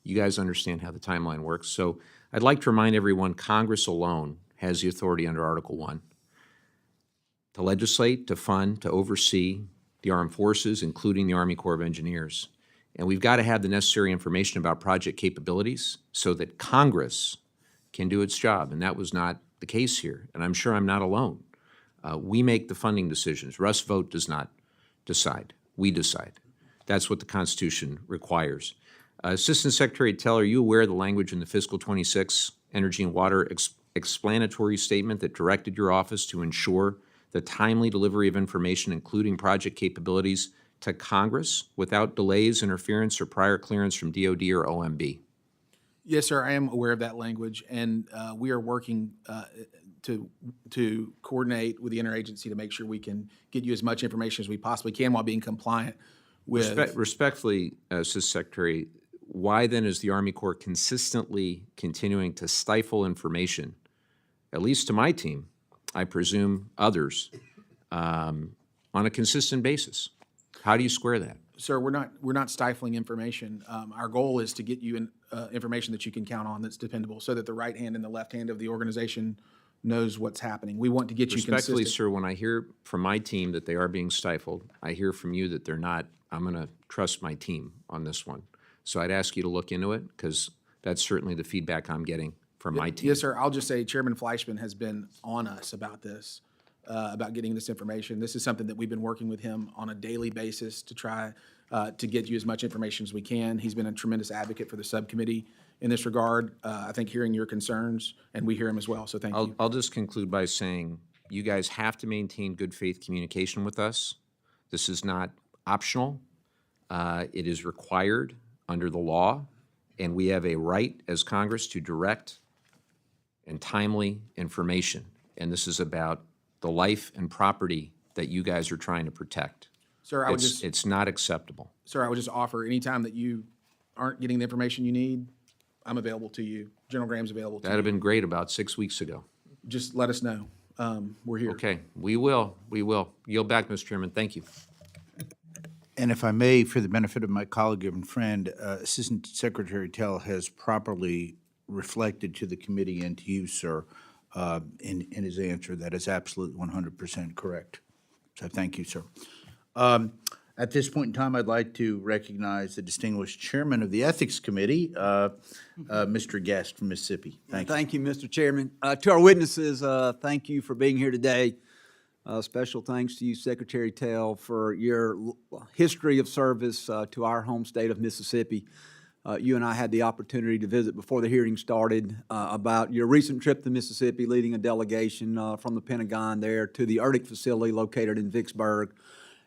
You guys understand how the timeline works. So I'd like to remind everyone, Congress alone has the authority under Article 1 to legislate, to fund, to oversee the armed forces, including the Army Corps of Engineers. And we've got to have the necessary information about project capabilities so that Congress can do its job. And that was not the case here. And I'm sure I'm not alone. We make the funding decisions. Russ Vogt does not decide. We decide. That's what the Constitution requires. Assistant Secretary Tell, are you aware of the language in the fiscal '26 Energy and Water explanatory statement that directed your office to ensure the timely delivery of information, including project capabilities, to Congress without delays, interference, or prior clearance from DOD or OMB? Yes, sir, I am aware of that language, and we are working to coordinate with the interagency to make sure we can get you as much information as we possibly can while being compliant with. Respectfully, Assistant Secretary, why then is the Army Corps consistently continuing to stifle information, at least to my team, I presume others, on a consistent basis? How do you square that? Sir, we're not stifling information. Our goal is to get you information that you can count on that's dependable, so that the right hand and the left hand of the organization knows what's happening. We want to get you Respectfully, consistent. sir, when I hear from my team that they are being stifled, I hear from you that they're not. I'm going to trust my team on this one. So I'd ask you to look into it, because that's certainly the feedback I'm getting from my team. Yes, sir. I'll just say Chairman Fleischman has been on us about this, about getting this information. This is something that we've been working with him on a daily basis to try to get you as much information as we can. He's been a tremendous advocate for the subcommittee in this regard. I think hearing your concerns, and we hear him as well, so thank you. I'll just conclude by saying you guys have to maintain good faith communication with us. This is not optional. It is required under the law, and we have a right as Congress to direct and timely information. And this is about the life and property that you guys are trying to protect. Sir, It's not acceptable. Sir, I would just offer, anytime that you aren't getting the information you need, I'm available to you. General Graham's available to That'd have you. been great about 6 weeks ago. Just let us know. We're here. Okay, we will. Yield back, Mr. Chairman. Thank you. And if I may, for the benefit of my colleague and friend, Assistant Secretary Tell has properly reflected to the committee and to you, sir, in his answer. That is absolutely 100% correct. So thank you, sir. At this point in time, I'd like to recognize the distinguished chairman of the Ethics Committee, Mr. Guest from Mississippi. Thank you. Thank you, Mr. Chairman. To our witnesses, thank you for being here today. Special thanks to you, Secretary Tell, for your history of service to our home state of Mississippi. you and I had the opportunity to visit before the hearing started about your recent trip to Mississippi, leading a delegation from the Pentagon there to the ERDIC facility located in Vicksburg.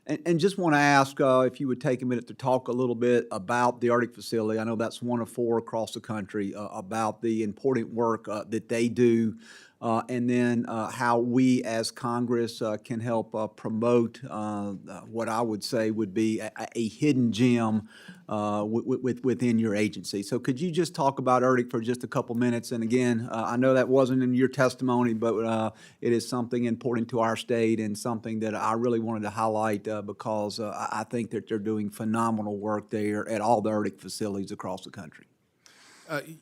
And just want to ask if you would take a minute to talk a little bit about the ERDIC facility. I know that's one of 4 across the country, about the important work that they do, and then how we as Congress can help promote what I would say would be a hidden gem within your agency. So could you just talk about ERDIC for just a couple minutes? And again, I know that wasn't in your testimony, but it is something important to our state and something that I really wanted to highlight because I think that they're doing phenomenal work there at all the ERDIC facilities across the country.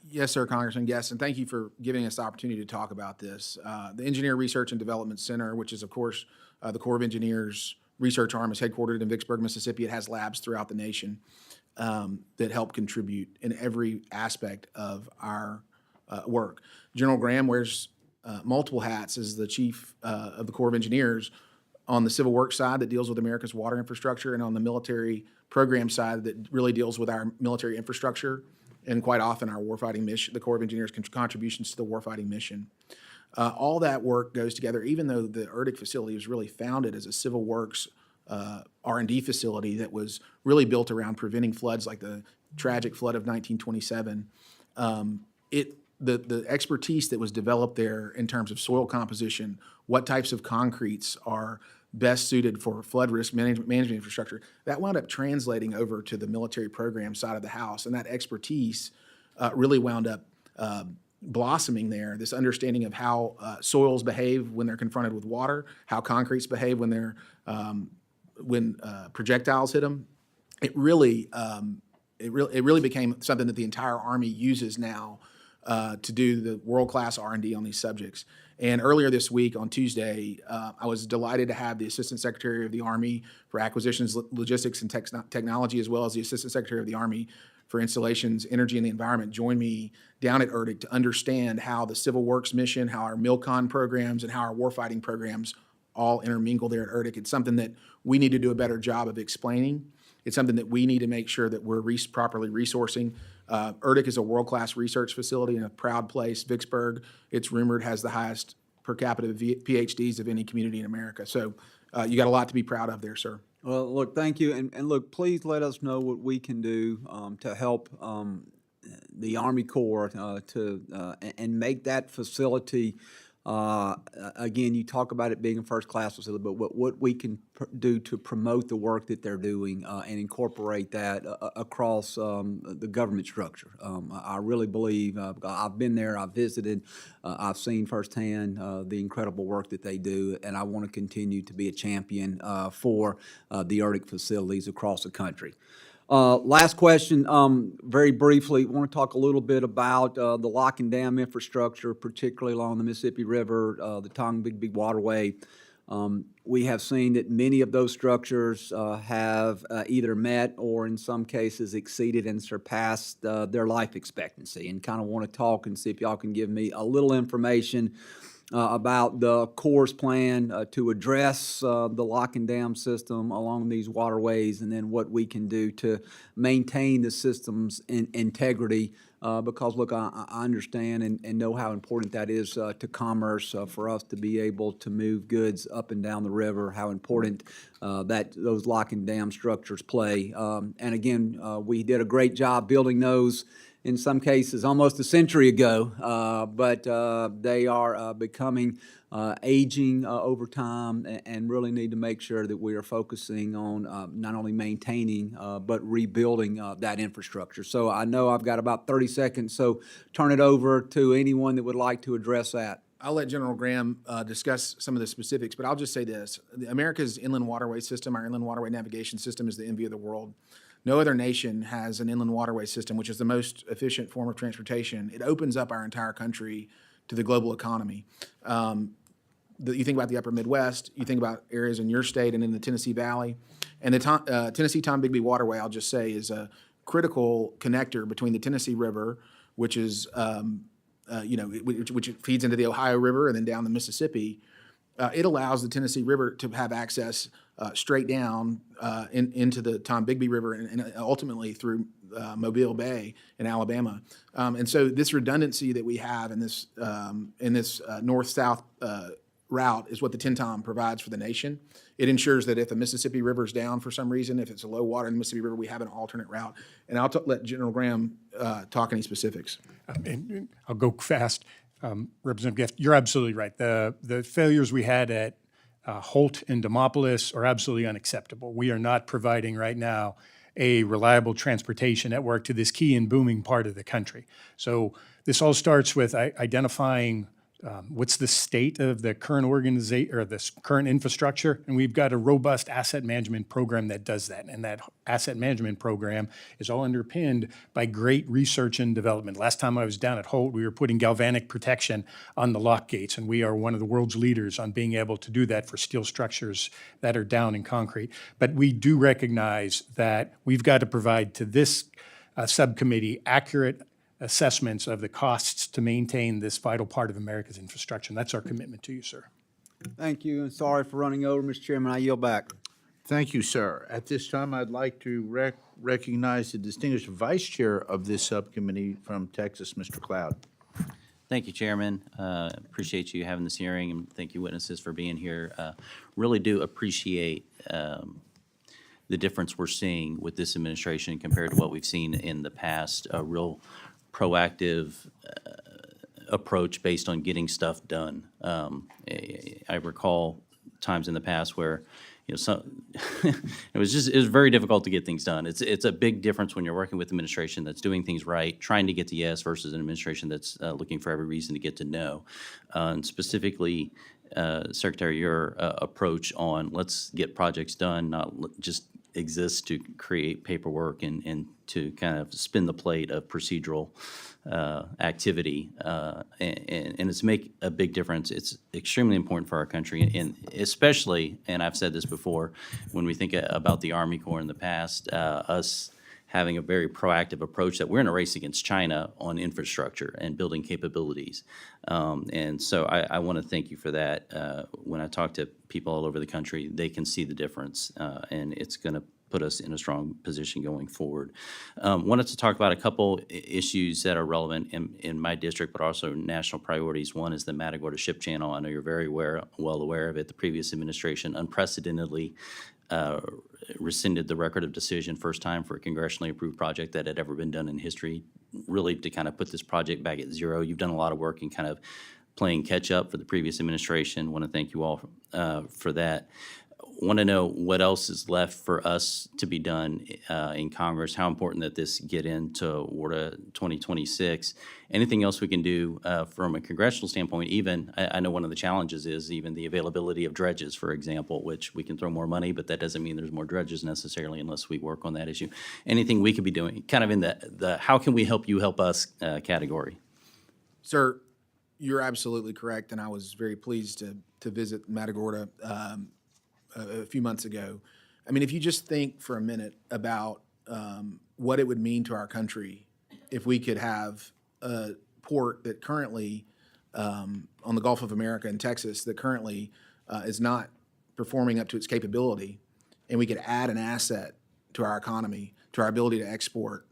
Yes, sir, Congressman. Yes, and thank you for giving us the opportunity to talk about this. The Engineer Research and Development Center, which is, of course, the Corps of Engineers research arm, is headquartered in Vicksburg, Mississippi. It has labs throughout the nation that help contribute in every aspect of our work. General Graham wears multiple hats as the chief of the Corps of Engineers on the civil works side that deals with America's water infrastructure, and on the military program side that really deals with our military infrastructure and quite often our warfighting mission, the Corps of Engineers' contributions to the warfighting mission. All that work goes together, even though the ERDIC facility was really founded as a civil works R&D facility that was really built around preventing floods like the tragic flood of 1927. The expertise that was developed there in terms of soil composition, what types of concretes are best suited for flood risk management infrastructure, that wound up translating over to the military program side of the house. And that expertise really wound up blossoming there, this understanding of how soils behave when they're confronted with water, how concretes behave when they're when projectiles hit them. It really became something that the entire Army uses now to do the world-class R&D on these subjects. And earlier this week, on Tuesday, I was delighted to have the Assistant Secretary of the Army for Acquisitions, Logistics, and Technology, as well as the Assistant Secretary of the Army for Installations, Energy, and the Environment, join me down at ERDIC to understand how the Civil Works mission, how our MILCON programs, and how our warfighting programs all intermingle there at ERDIC. It's something that we need to do a better job of explaining. It's something that we need to make sure that we're properly resourcing. ERDIC is a world-class research facility in a proud place. Vicksburg, it's rumored, has the highest per capita PhDs of any community in America. So you got a lot to be proud of there, sir. Well, look, thank you. And look, please let us know what we can do to help the Army Corps and make that facility, again, you talk about it being a first-class facility, but what we can do to promote the work that they're doing and incorporate that across the government structure. I really believe, I've been there, I've visited, I've seen firsthand the incredible work that they do, and I want to continue to be a champion for the ERDIC facilities across the country. Last question, very briefly, want to talk a little bit about the lock and dam infrastructure, particularly along the Mississippi River, the Tombigbee Waterway. We have seen that many of those structures have either met or in some cases exceeded and surpassed their life expectancy, and kind of want to talk and see if y'all can give me a little information about the Corps' plan to address the lock and dam system along these waterways, and then what we can do to maintain the system's integrity. Because, look, I understand and know how important that is to commerce for us to be able to move goods up and down the river, how important that those lock and dam structures play. And again, we did a great job building those in some cases almost a century ago, but they are becoming aging over time, and really need to make sure that we are focusing on not only maintaining but rebuilding that infrastructure. So I know I've got about 30 seconds, so turn it over to anyone that would like to address that. I'll let General Graham discuss some of the specifics, but I'll just say this. America's inland waterway system, our inland waterway navigation system, is the envy of the world. No other nation has an inland waterway system, which is the most efficient form of transportation. It opens up our entire country to the global economy. You think about the upper Midwest, you think about areas in your state and in the Tennessee Valley. And the Tennessee Tombigbee Waterway, I'll just say, is a critical connector between the Tennessee River, which is, which feeds into the Ohio River and then down the Mississippi, It allows the Tennessee River to have access straight down into the Tom Bigby River and ultimately through Mobile Bay in Alabama. And so this redundancy that we have in this north-south route is what the TENTOM provides for the nation. It ensures that if the Mississippi River is down for some reason, if it's a low water in the Mississippi River, we have an alternate route. And I'll let General Graham talk any specifics. And I'll go fast. Representative Gift, you're absolutely right. The failures we had at Holt and Demopolis are absolutely unacceptable. We are not providing right now a reliable transportation network to this key and booming part of the country. So this all starts with identifying what's the state of the current organization or this current infrastructure, and we've got a robust asset management program that does that. And that asset management program is all underpinned by great research and development. Last time I was down at Holt, we were putting galvanic protection on the lock gates, and we are one of the world's leaders on being able to do that for steel structures that are down in concrete. But we do recognize that we've got to provide to this subcommittee accurate assessments of the costs to maintain this vital part of America's infrastructure. And that's our commitment to you, sir. Thank you, and sorry for running over, Mr. Chairman. I yield back. Thank you, sir. At this time, I'd like to recognize the distinguished vice chair of this subcommittee from Texas, Mr. Cloud. Thank you, Chairman. Appreciate you having this hearing, and thank you, witnesses, for being here. Really do appreciate the difference we're seeing with this administration compared to what we've seen in the past. A real proactive approach based on getting stuff done. I recall times in the past where, it was very difficult to get things done. It's a big difference when you're working with an administration that's doing things right, trying to get to yes, versus an administration that's looking for every reason to get to no. And specifically, Secretary, your approach on let's get projects done, not just exist to create paperwork and to kind of spin the plate of procedural activity, and it's make a big difference. It's extremely important for our country, and especially, and I've said this before, when we think about the Army Corps in the past, us having a very proactive approach that we're in a race against China on infrastructure and building capabilities. And so I want to thank you for that. When I talk to people all over the country, they can see the difference, and it's going to put us in a strong position going forward. Wanted to talk about a couple issues that are relevant in my district, but also national priorities. One is the Matagorda Ship Channel. I know you're very well aware of it. The previous administration unprecedentedly rescinded the record of decision, first time for a congressionally approved project that had ever been done in history, really to kind of put this project back at zero. You've done a lot of work in kind of playing catch up for the previous administration. Want to thank you all for that. Want to know what else is left for us to be done in Congress, how important that this get into WARDA 2026. Anything else we can do from a congressional standpoint, even, I know one of the challenges is even the availability of dredges, for example, which we can throw more money, but that doesn't mean there's more dredges necessarily unless we work on that issue. Anything we could be doing, kind of in the how can we help you help us category? Sir, you're absolutely correct, and I was very pleased to visit Matagorda a few months ago. I mean, if you just think for a minute about what it would mean to our country if we could have a port that currently on the Gulf of America in Texas that currently is not performing up to its capability, and we could add an asset to our economy, to our ability to export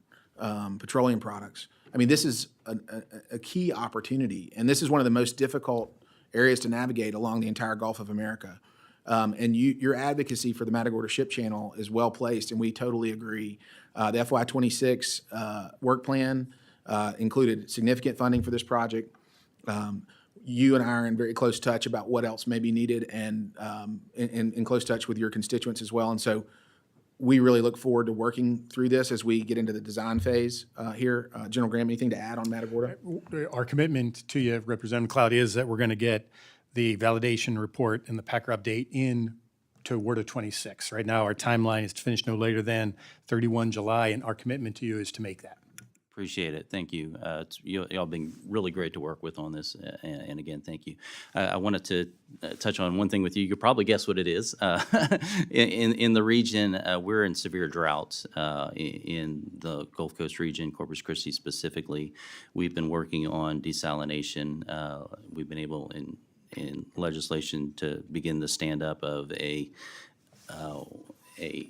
petroleum products. I mean, this is a key opportunity, and this is one of the most difficult areas to navigate along the entire Gulf of America. And your advocacy for the Matagorda Ship Channel is well placed, and we totally agree. The FY26 work plan included significant funding for this project. You and I are in very close touch about what else may be needed, and in close touch with your constituents as well. And so we really look forward to working through this as we get into the design phase here. General Graham, anything to add on Matagorda? Our commitment to you, Representative Cloud, is that we're going to get the validation report and the Packer update in to WARDA 26. Right now, our timeline is to finish no later than 31 July, and our commitment to you is to make that. Appreciate it. Thank you. Y'all been really great to work with on this, and again, thank you. I wanted to touch on one thing with you. You could probably guess what it is. In the region, we're in severe drought in the Gulf Coast region, Corpus Christi specifically. We've been working on desalination. We've been able in legislation to begin the stand-up of a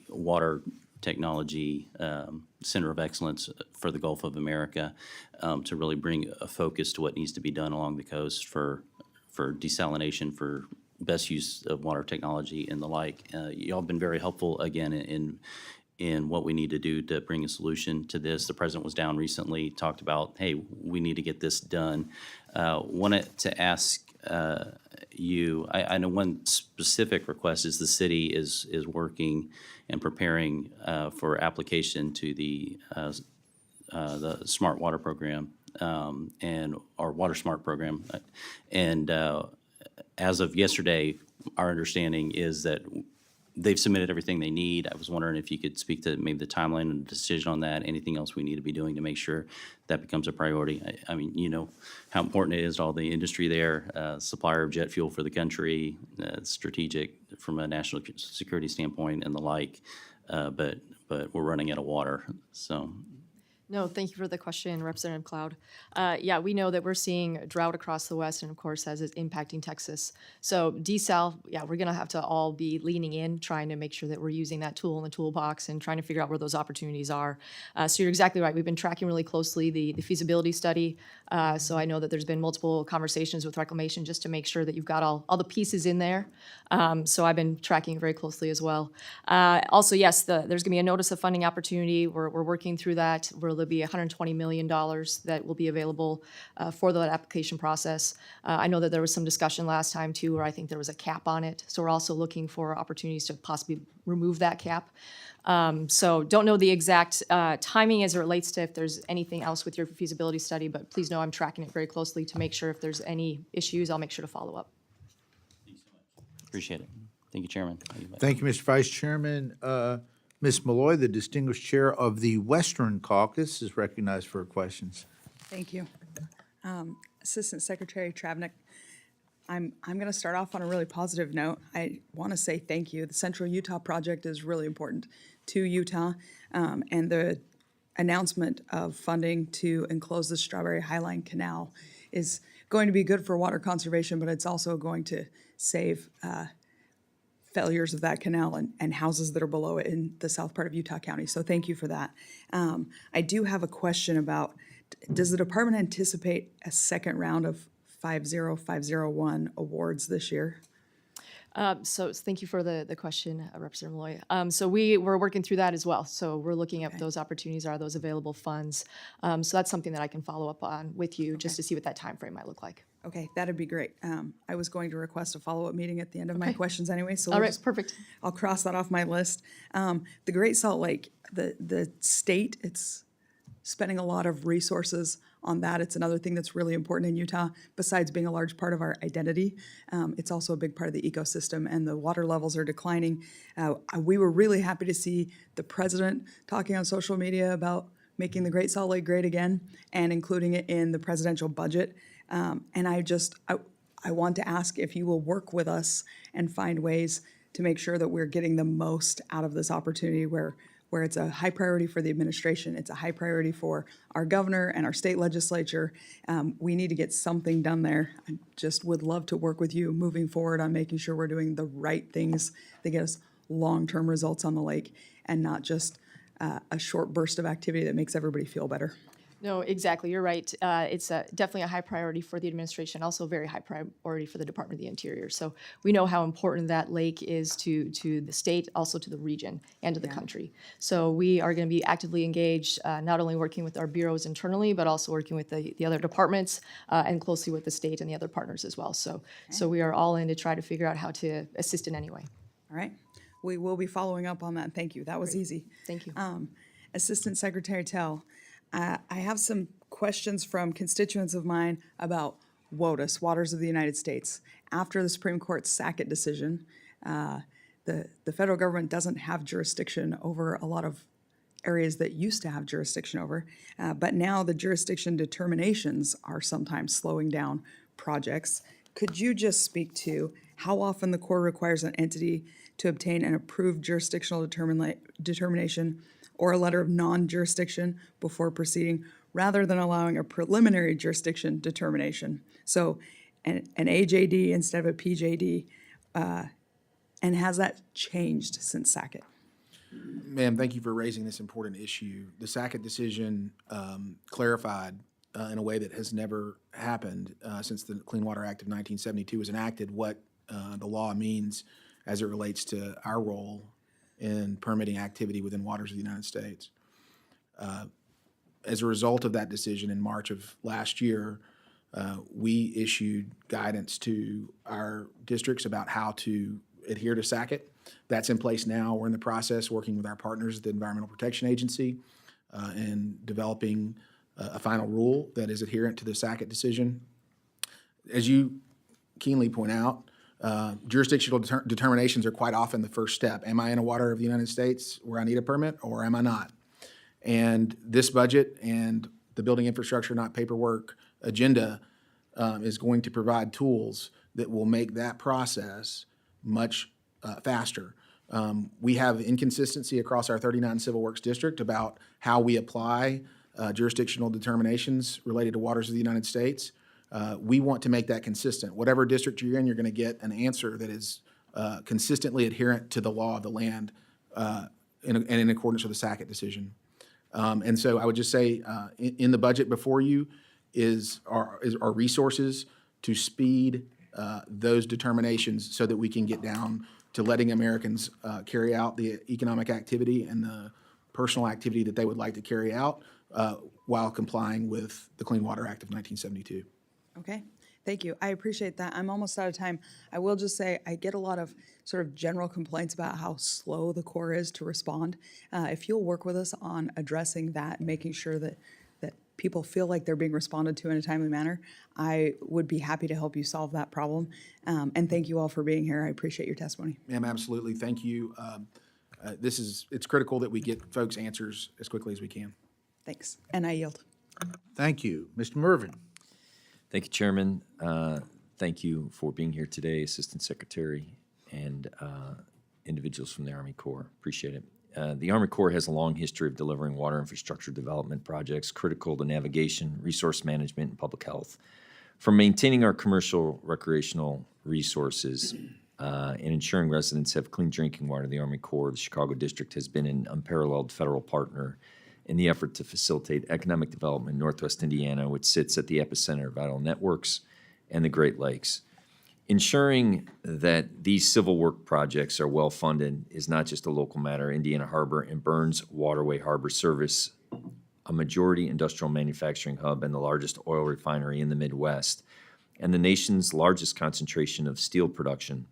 water technology center of excellence for the Gulf of America, to really bring a focus to what needs to be done along the coast for desalination, for best use of water technology and the like. Y'all have been very helpful, again, in what we need to do to bring a solution to this. The president was down recently, talked about, hey, we need to get this done. Wanted to ask you, I know one specific request is the city is working and preparing for application to the Smart Water Program, and our Water Smart program. And as of yesterday, our understanding is that they've submitted everything they need. I was wondering if you could speak to maybe the timeline and the decision on that, anything else we need to be doing to make sure that becomes a priority. I mean, you know how important it is to all the industry there, supplier of jet fuel for the country, strategic from a national security standpoint and the like, but we're running out of water, so. No, thank you for the question, Representative Cloud. Yeah, we know that we're seeing drought across the West, and of course, as it's impacting Texas. So desal, yeah, we're gonna have to all be leaning in, trying to make sure that we're using that tool in the toolbox and trying to figure out where those opportunities are. So you're exactly right. We've been tracking really closely the feasibility study. So I know that there's been multiple conversations with Reclamation just to make sure that you've got all the pieces in there. So I've been tracking very closely as well. Also, yes, there's gonna be a notice of funding opportunity. We're working through that. There'll be $120 million that will be available for that application process. I know that there was some discussion last time too, where I think there was a cap on it. So we're also looking for opportunities to possibly remove that cap. So don't know the exact timing as it relates to if there's anything else with your feasibility study, but please know I'm tracking it very closely to make sure if there's any issues, I'll make sure to follow up. Appreciate it. Thank you, Chairman. Thank you, Mr. Vice Chairman. Ms. Malloy, the distinguished chair of the Western Caucus, is recognized for questions. Thank you. Assistant Secretary Travnik, I'm going to start off on a really positive note. I want to say thank you. The Central Utah project is really important to Utah, and the announcement of funding to enclose the Strawberry Highline Canal is going to be good for water conservation, but it's also going to save failures of that canal and houses that are below it in the south part of Utah County. So thank you for that. I do have a question about, does the department anticipate a second round of 50501 awards this year? So thank you for the question, Representative Malloy. So we're working through that as well. So we're looking at those opportunities, are those available funds? So that's something that I can follow up on with you just to see what that time frame might look like. Okay, that'd be great. I was going to request a follow-up meeting at the end of my questions anyway, so All we'll right, perfect. I'll cross that off my list. The Great Salt Lake, the state, it's spending a lot of resources on that. It's another thing that's really important in Utah, besides being a large part of our identity. It's also a big part of the ecosystem, and the water levels are declining. We were really happy to see the president talking on social media about making the Great Salt Lake great again and including it in the presidential budget. And I want to ask if you will work with us and find ways to make sure that we're getting the most out of this opportunity where it's a high priority for the administration, it's a high priority for our governor and our state legislature. We need to get something done there. I just would love to work with you moving forward on making sure we're doing the right things that get us long-term results on the lake and not just a short burst of activity that makes everybody feel better. No, exactly. You're right. It's definitely a high priority for the administration, also a very high priority for the Department of the Interior. So we know how important that lake is to the state, also to the region and to the country. So we are going to be actively engaged, not only working with our bureaus internally, but also working with the other departments and closely with the state and the other partners as well. So we are all in to try to figure out how to assist in any way. All right. We will be following up on that. Thank you. That was easy. Thank you. Assistant Secretary Tell, I have some questions from constituents of mine about WOTUS, Waters of the United States. After the Supreme Court's Sackett decision, the federal government doesn't have jurisdiction over a lot of areas that used to have jurisdiction over, but now the jurisdiction determinations are sometimes slowing down projects. Could you just speak to how often the Corps requires an entity to obtain an approved jurisdictional determination or a letter of non-jurisdiction before proceeding, rather than allowing a preliminary jurisdiction determination? So an AJD instead of a PJD? And has that changed since Sackett? Ma'am, thank you for raising this important issue. The Sackett decision clarified in a way that has never happened since the Clean Water Act of 1972 was enacted what the law means as it relates to our role in permitting activity within waters of the United States. As a result of that decision in March of last year, we issued guidance to our districts about how to adhere to Sackett. That's in place now. We're in the process, working with our partners at the Environmental Protection Agency and developing a final rule that is adherent to the Sackett decision. As you keenly point out, jurisdictional determinations are quite often the first step. Am I in a water of the United States where I need a permit, or am I not? And this budget and the building infrastructure, not paperwork agenda is going to provide tools that will make that process much faster. We have inconsistency across our 39 Civil Works district about how we apply jurisdictional determinations related to waters of the United States. We want to make that consistent. Whatever district you're in, you're going to get an answer that is consistently adherent to the law of the land and in accordance with the Sackett decision. And so I would just say in the budget before you is our resources to speed those determinations so that we can get down to letting Americans carry out the economic activity and the personal activity that they would like to carry out while complying with the Clean Water Act of 1972. Okay, thank you. I appreciate that. I'm almost out of time. I will just say I get a lot of sort of general complaints about how slow the Corps is to respond. If you'll work with us on addressing that, making sure that people feel like they're being responded to in a timely manner, I would be happy to help you solve that problem. And thank you all for being here. I appreciate your testimony. Ma'am, absolutely. Thank you. It's critical that we get folks answers as quickly as we can. Thanks. And I yield. Thank you. Mr. Mervin. Thank you, Chairman. Thank you for being here today, Assistant Secretary and individuals from the Army Corps. Appreciate it. The Army Corps has a long history of delivering water infrastructure development projects critical to navigation, resource management, and public health. From maintaining our commercial recreational resources and ensuring residents have clean drinking water, the Army Corps, the Chicago District, has been an unparalleled federal partner in the effort to facilitate economic development in Northwest Indiana, which sits at the epicenter of vital networks and the Great Lakes. Ensuring that these civil work projects are well-funded is not just a local matter. Indiana Harbor and Burns Waterway Harbor service a majority industrial manufacturing hub and the largest oil refinery in the Midwest, and the nation's largest concentration of steel production.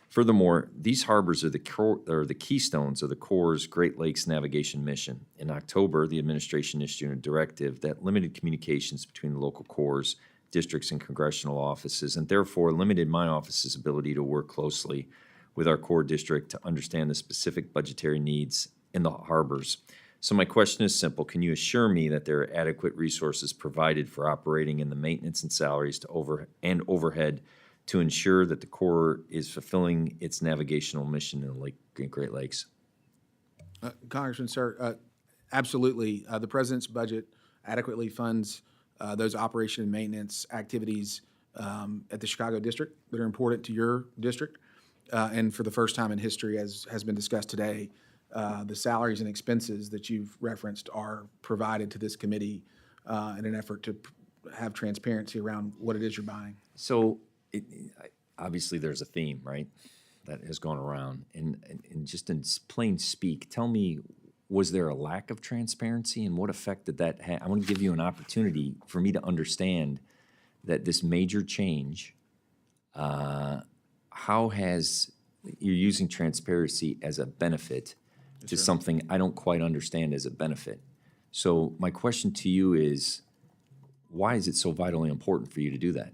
Furthermore, these harbors are the keystones of the Corps' Great Lakes navigation mission. In October, the administration issued a directive that limited communications between the local Corps, districts, and congressional offices, and therefore limited my office's ability to work closely with our Corps district to understand the specific budgetary needs in the harbors. So my question is simple. Can you assure me that there are adequate resources provided for operating and the maintenance and salaries to overhead to ensure that the Corps is fulfilling its navigational mission in the Great Lakes? Congressman, sir, absolutely. The President's budget adequately funds those operation and maintenance activities at the Chicago District that are important to your district. And for the first time in history, as has been discussed today, the salaries and expenses that you've referenced are provided to this committee in an effort to have transparency around what it is you're buying. So obviously there's a theme, right, that has gone around. And just in plain speak, tell me, was there a lack of transparency and what effect did that have? I want to give you an opportunity for me to understand that this major change, how has, you're using transparency as a benefit to something I don't quite understand as a benefit. So my question to you is, why is it so vitally important for you to do that?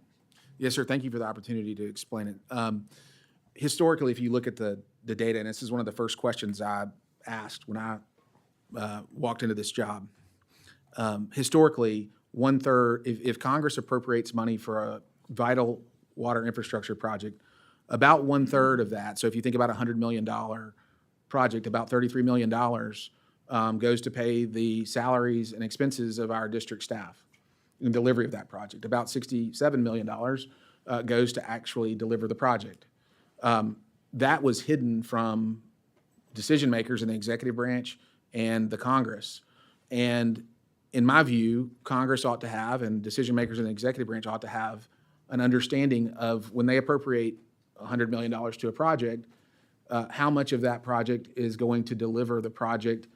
Yes, sir. Thank you for the opportunity to explain it. Historically, if you look at the data, and this is one of the first questions I asked when I walked into this job. Historically, 1/3, if Congress appropriates money for a vital water infrastructure project, about 1/3 of that, so if you think about a $100 million project, about $33 million goes to pay the salaries and expenses of our district staff in delivery of that project. About $67 million goes to actually deliver the project. That was hidden from decision makers in the executive branch and the Congress. And in my view, Congress ought to have, and decision makers in the executive branch ought to have, an understanding of when they appropriate $100 million to a project, how much of that project is going to deliver the project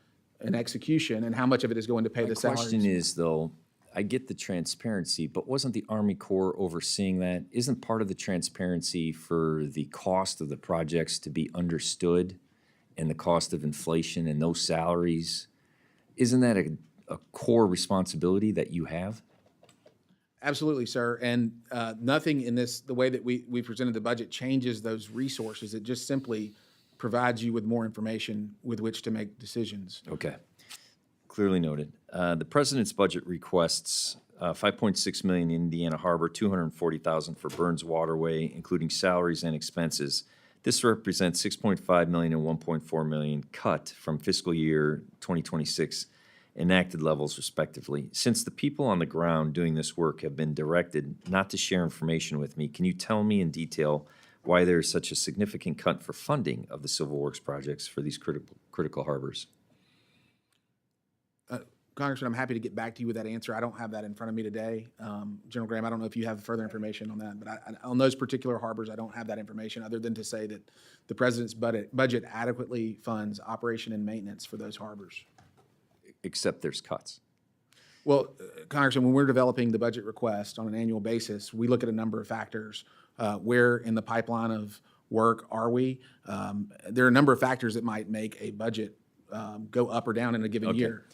and execution, and how much of it is going to pay the salaries. Question is, though, I get the transparency, but wasn't the Army Corps overseeing that? Isn't part of the transparency for the cost of the projects to be understood and the cost of inflation and those salaries? Isn't that a core responsibility that you have? Absolutely, sir. And nothing in this, the way that we presented the budget changes those resources. It just simply provides you with more information with which to make decisions. Okay. Clearly noted. The president's budget requests $5.6 million in Indiana Harbor, $240,000 for Burns Waterway, including salaries and expenses. This represents $6.5 million and $1.4 million cut from fiscal year 2026 enacted levels respectively. Since the people on the ground doing this work have been directed not to share information with me, can you tell me in detail why there is such a significant cut for funding of the civil works projects for these critical harbors? Congressman, I'm happy to get back to you with that answer. I don't have that in front of me today. General Graham, I don't know if you have further information on that, but on those particular harbors, I don't have that information other than to say that the president's budget adequately funds operation and maintenance for those harbors. Except there's cuts. Well, Congressman, when we're developing the budget request on an annual basis, we look at a number of factors. Where in the pipeline of work are we? There are a number of factors that might make a budget go up or down in a given year.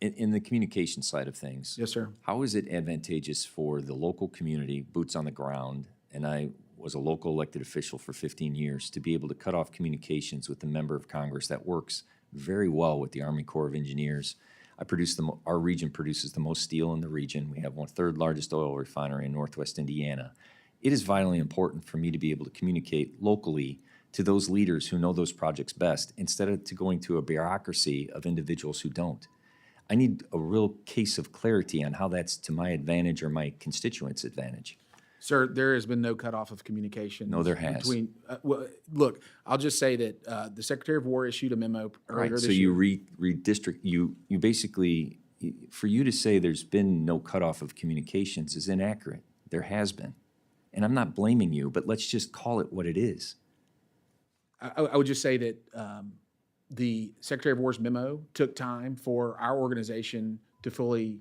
In the communication side of things. Yes, sir. How is it advantageous for the local community, boots on the ground, and I was a local elected official for 15 years, to be able to cut off communications with a member of Congress that works very well with the Army Corps of Engineers? Our region produces the most steel in the region. We have one third largest oil refinery in Northwest Indiana. It is vitally important for me to be able to communicate locally to those leaders who know those projects best, instead of going to a bureaucracy of individuals who don't. I need a real case of clarity on how that's to my advantage or my constituents' advantage. Sir, there has been no cutoff of communication. No, there has. Well, look, I'll just say that the Secretary of War issued a memo earlier this So year. you redistrict, you basically, for you to say there's been no cutoff of communications is inaccurate. There has been. And I'm not blaming you, but let's just call it what it is. I would just say that the Secretary of War's memo took time for our organization to fully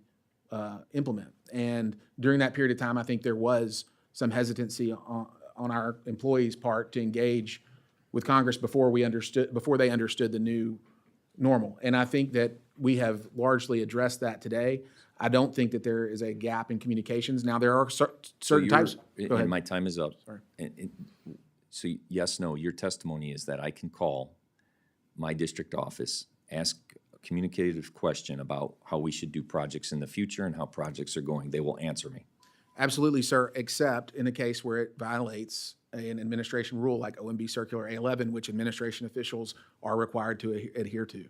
implement. And during that period of time, I think there was some hesitancy on our employees' part to engage with Congress before they understood the new normal. And I think that we have largely addressed that today. I don't think that there is a gap in communications. Now, there are certain types. Go ahead. And my time is up. Sorry. So yes, no, your testimony is that I can call my district office, ask a communicative question about how we should do projects in the future and how projects are going. They will answer me. Absolutely, sir, except in a case where it violates an administration rule like OMB Circular A11, which administration officials are required to adhere to.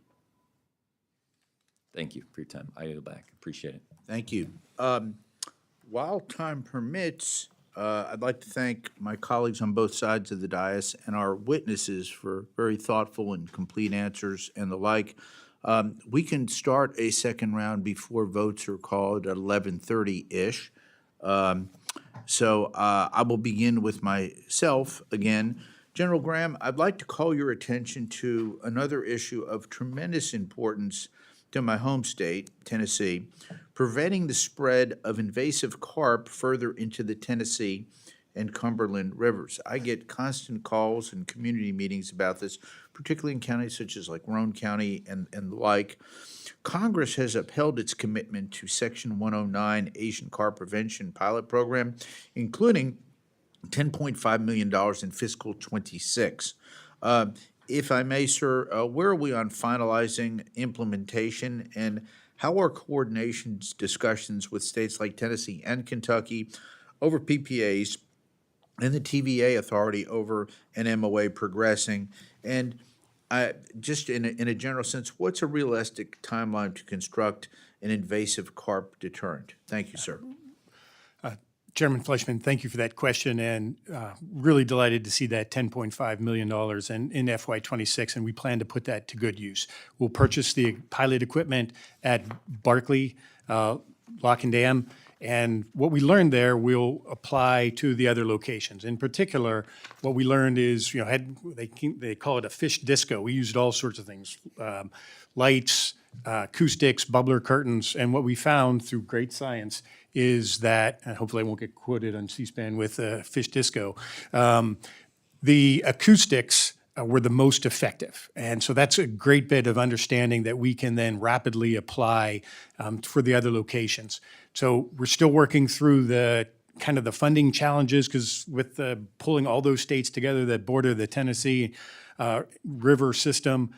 Thank you for your time. I yield back. Appreciate it. Thank you. While time permits, I'd like to thank my colleagues on both sides of the dais and our witnesses for very thoughtful and complete answers and the like. We can start a second round before votes are called at 11:30-ish. So I will begin with myself again. General Graham, I'd like to call your attention to another issue of tremendous importance to my home state, Tennessee, preventing the spread of invasive carp further into the Tennessee and Cumberland rivers. I get constant calls and community meetings about this, particularly in counties such as like Roane County and the like. Congress has upheld its commitment to Section 109 Asian Carp Prevention Pilot Program, including $10.5 million in fiscal '26. If I may, sir, where are we on finalizing implementation, and how are coordination discussions with states like Tennessee and Kentucky over PPAs and the TVA authority over an MOA progressing? And just in a general sense, what's a realistic timeline to construct an invasive carp deterrent? Thank you, sir. Chairman Fleischman, thank you for that question, and really delighted to see that $10.5 million in FY26, and we plan to put that to good use. We'll purchase the pilot equipment at Barkley, Lock and Dam, and what we learned there, we'll apply to the other locations. In particular, what we learned is, they call it a fish disco. We used all sorts of things, lights, acoustics, bubbler curtains, and what we found through great science is that, and hopefully I won't get quoted on C-SPAN with fish disco, the acoustics were the most effective. And so that's a great bit of understanding that we can then rapidly apply for the other locations. So we're still working through the kind of the funding challenges, because with pulling all those states together that border the Tennessee river system,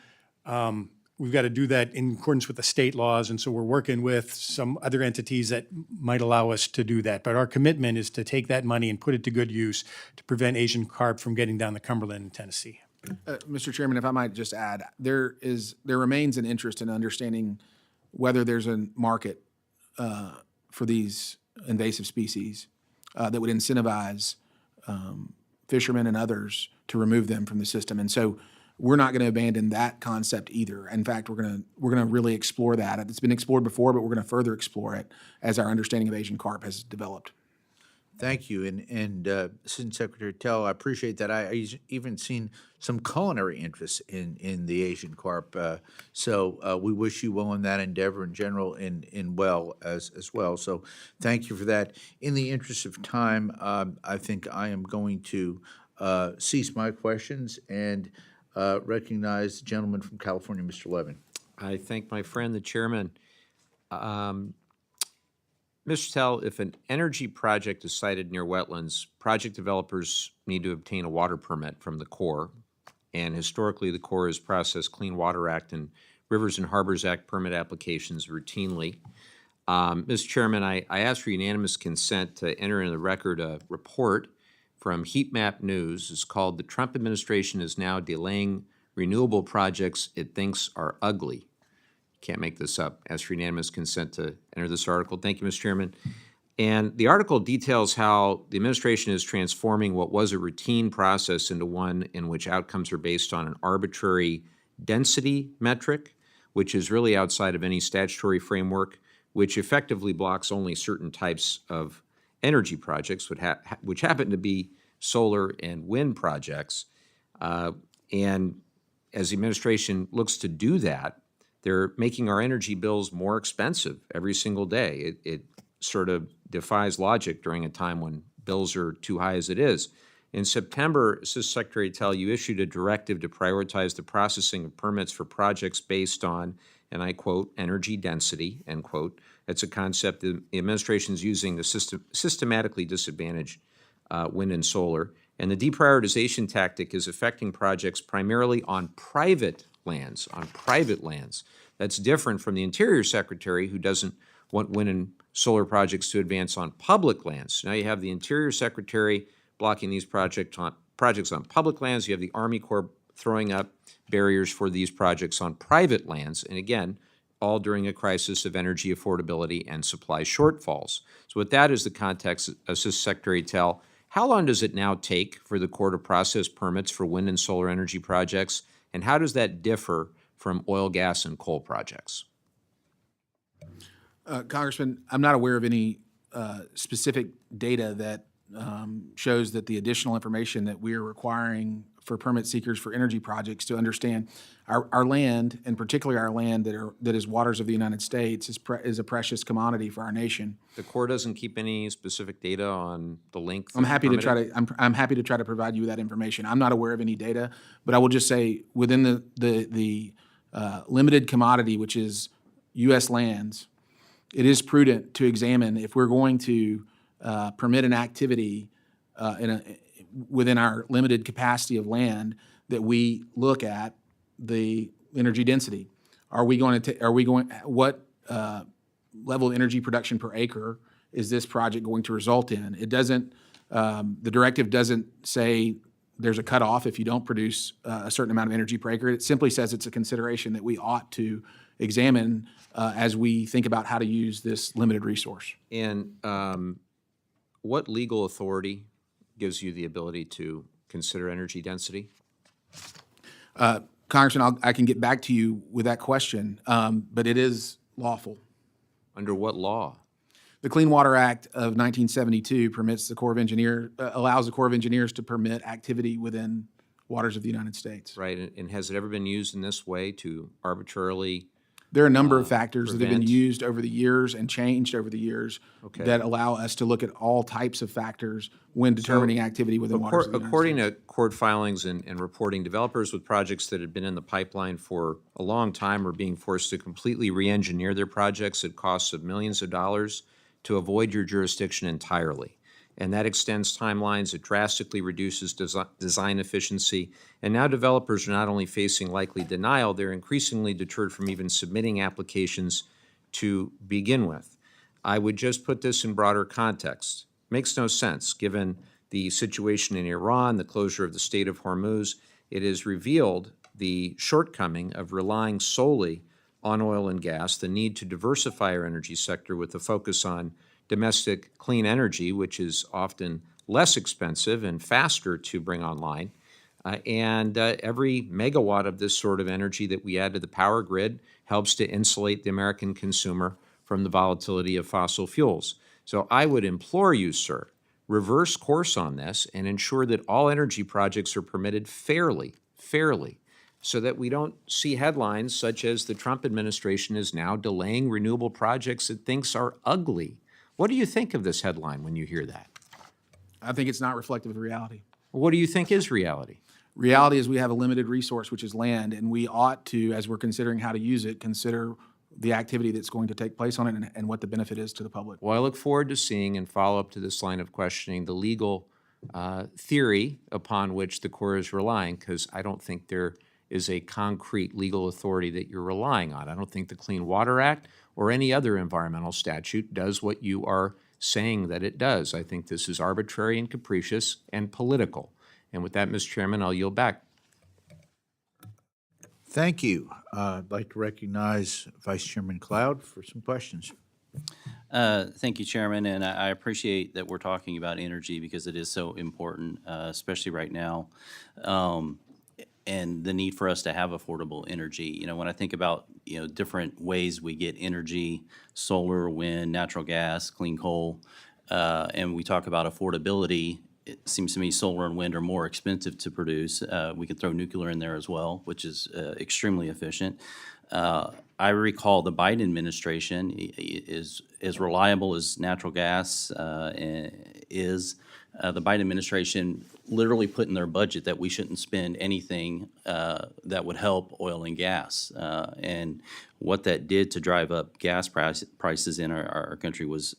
we've got to do that in accordance with the state laws, and so we're working with some other entities that might allow us to do that. But our commitment is to take that money and put it to good use to prevent Asian carp from getting down the Cumberland in Tennessee. Mr. Chairman, if I might just add, there remains an interest in understanding whether there's a market for these invasive species that would incentivize fishermen and others to remove them from the system. And so we're not going to abandon that concept either. In fact, we're going to really explore that. It's been explored before, but we're going to further explore it as our understanding of Asian carp has developed. Thank you. And Assistant Secretary Tell, I appreciate that. I even seen some culinary interest in the Asian carp. So we wish you well in that endeavor in general in well as well. So thank you for that. In the interest of time, I think I am going to cease my questions and recognize the gentleman from California, Mr. Levin. I thank my friend, the chairman. Mr. Tell, if an energy project is sited near wetlands, project developers need to obtain a water permit from the Corps. And historically, the Corps has processed Clean Water Act and Rivers and Harbors Act permit applications routinely. Mr. Chairman, I ask for unanimous consent to enter into the record a report from Heat Map News. It's called "The Trump Administration is Now Delaying Renewable Projects It Thinks Are Ugly." Can't make this up. Ask for unanimous consent to enter this article. Thank you, Mr. Chairman. And the article details how the administration is transforming what was a routine process into one in which outcomes are based on an arbitrary density metric, which is really outside of any statutory framework, which effectively blocks only certain types of energy projects, which happen to be solar and wind projects. And as the administration looks to do that, they're making our energy bills more expensive every single day. It sort of defies logic during a time when bills are too high as it is. In September, Assistant Secretary Tell, you issued a directive to prioritize the processing of permits for projects based on, and I quote, energy density, end quote. That's a concept that the administration is using to systematically disadvantage wind and solar. And the deprioritization tactic is affecting projects primarily on private lands, That's different from the Interior Secretary, who doesn't want wind and solar projects to advance on public lands. Now you have the Interior Secretary blocking these projects on public lands. You have the Army Corps throwing up barriers for these projects on private lands. And again, all during a crisis of energy affordability and supply shortfalls. So with that as the context, Assistant Secretary Tell, how long does it now take for the Corps to process permits for wind and solar energy projects? And how does that differ from oil, gas, and coal projects? Congressman, I'm not aware of any specific data that shows that the additional information that we are requiring for permit seekers for energy projects to understand our land, and particularly our land that is waters of the United States, is a precious commodity for our nation. The Corps doesn't keep any specific data on the length. I'm happy to try to provide you with that information. I'm not aware of any data, but I will just say within the limited commodity, which is U.S. lands, it is prudent to examine if we're going to permit an activity within our limited capacity of land, that we look at the energy density. What level of energy production per acre is this project going to result in? It doesn't, the directive doesn't say there's a cutoff if you don't produce a certain amount of energy per acre. It simply says it's a consideration that we ought to examine as we think about how to use this limited resource. And what legal authority gives you the ability to consider energy density? Congressman, I can get back to you with that question, but it is lawful. Under what law? The Clean Water Act of 1972 permits the Corps of Engineers, allows the Corps of Engineers to permit activity within waters of the United States. Right, and has it ever been used in this way to arbitrarily? There are a number of factors that have been prevent? used over the years and changed over the years that allow us to look at all types of factors when determining activity within waters of the United According States. to court filings and reporting, developers with projects that had been in the pipeline for a long time are being forced to completely re-engineer their projects at costs of millions of dollars to avoid your jurisdiction entirely. And that extends timelines, it drastically reduces design efficiency, and now developers are not only facing likely denial, they're increasingly deterred from even submitting applications to begin with. I would just put this in broader context. Makes no sense, given the situation in Iran, the closure of the Strait of Hormuz. It has revealed the shortcoming of relying solely on oil and gas, the need to diversify our energy sector with a focus on domestic clean energy, which is often less expensive and faster to bring online. Every megawatt of this sort of energy that we add to the power grid helps to insulate the American consumer from the volatility of fossil fuels. So I would implore you, sir, reverse course on this and ensure that all energy projects are permitted fairly, so that we don't see headlines such as the Trump administration is now delaying renewable projects it thinks are ugly. What do you think of this headline when you hear that? I think it's not reflective of reality. What do you think is reality? Reality is we have a limited resource, which is land, and we ought to, as we're considering how to use it, consider the activity that's going to take place on it and what the benefit is to the public. Well, I look forward to seeing, in follow-up to this line of questioning, the legal theory upon which the Corps is relying, because I don't think there is a concrete legal authority that you're relying on. I don't think the Clean Water Act or any other environmental statute does what you are saying that it does. I think this is arbitrary and capricious and political. And with that, Mr. Chairman, I'll yield back. Thank you. I'd like to recognize Vice Chairman Cloud for some questions. Thank you, Chairman, and I appreciate that we're talking about energy because it is so important, especially right now, and the need for us to have affordable energy. You know, when I think about, different ways we get energy, solar, wind, natural gas, clean coal, and we talk about affordability, it seems to me solar and wind are more expensive to produce. We could throw nuclear in there as well, which is extremely efficient. I recall the Biden administration is as reliable as natural gas is. The Biden administration literally put in their budget that we shouldn't spend anything that would help oil and gas. And what that did to drive up gas prices in our country was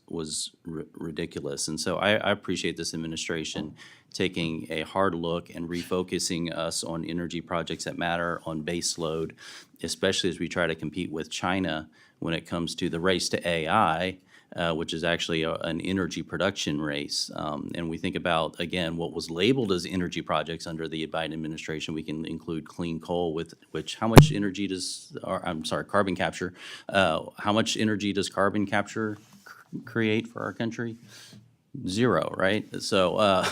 ridiculous. And so I appreciate this administration taking a hard look and refocusing us on energy projects that matter, on base load, especially as we try to compete with China when it comes to the race to AI, which is actually an energy production race. And we think about, again, what was labeled as energy projects under the Biden administration. We can include clean coal, with which how much energy does, carbon capture. How much energy does carbon capture create for our country? Zero, right? So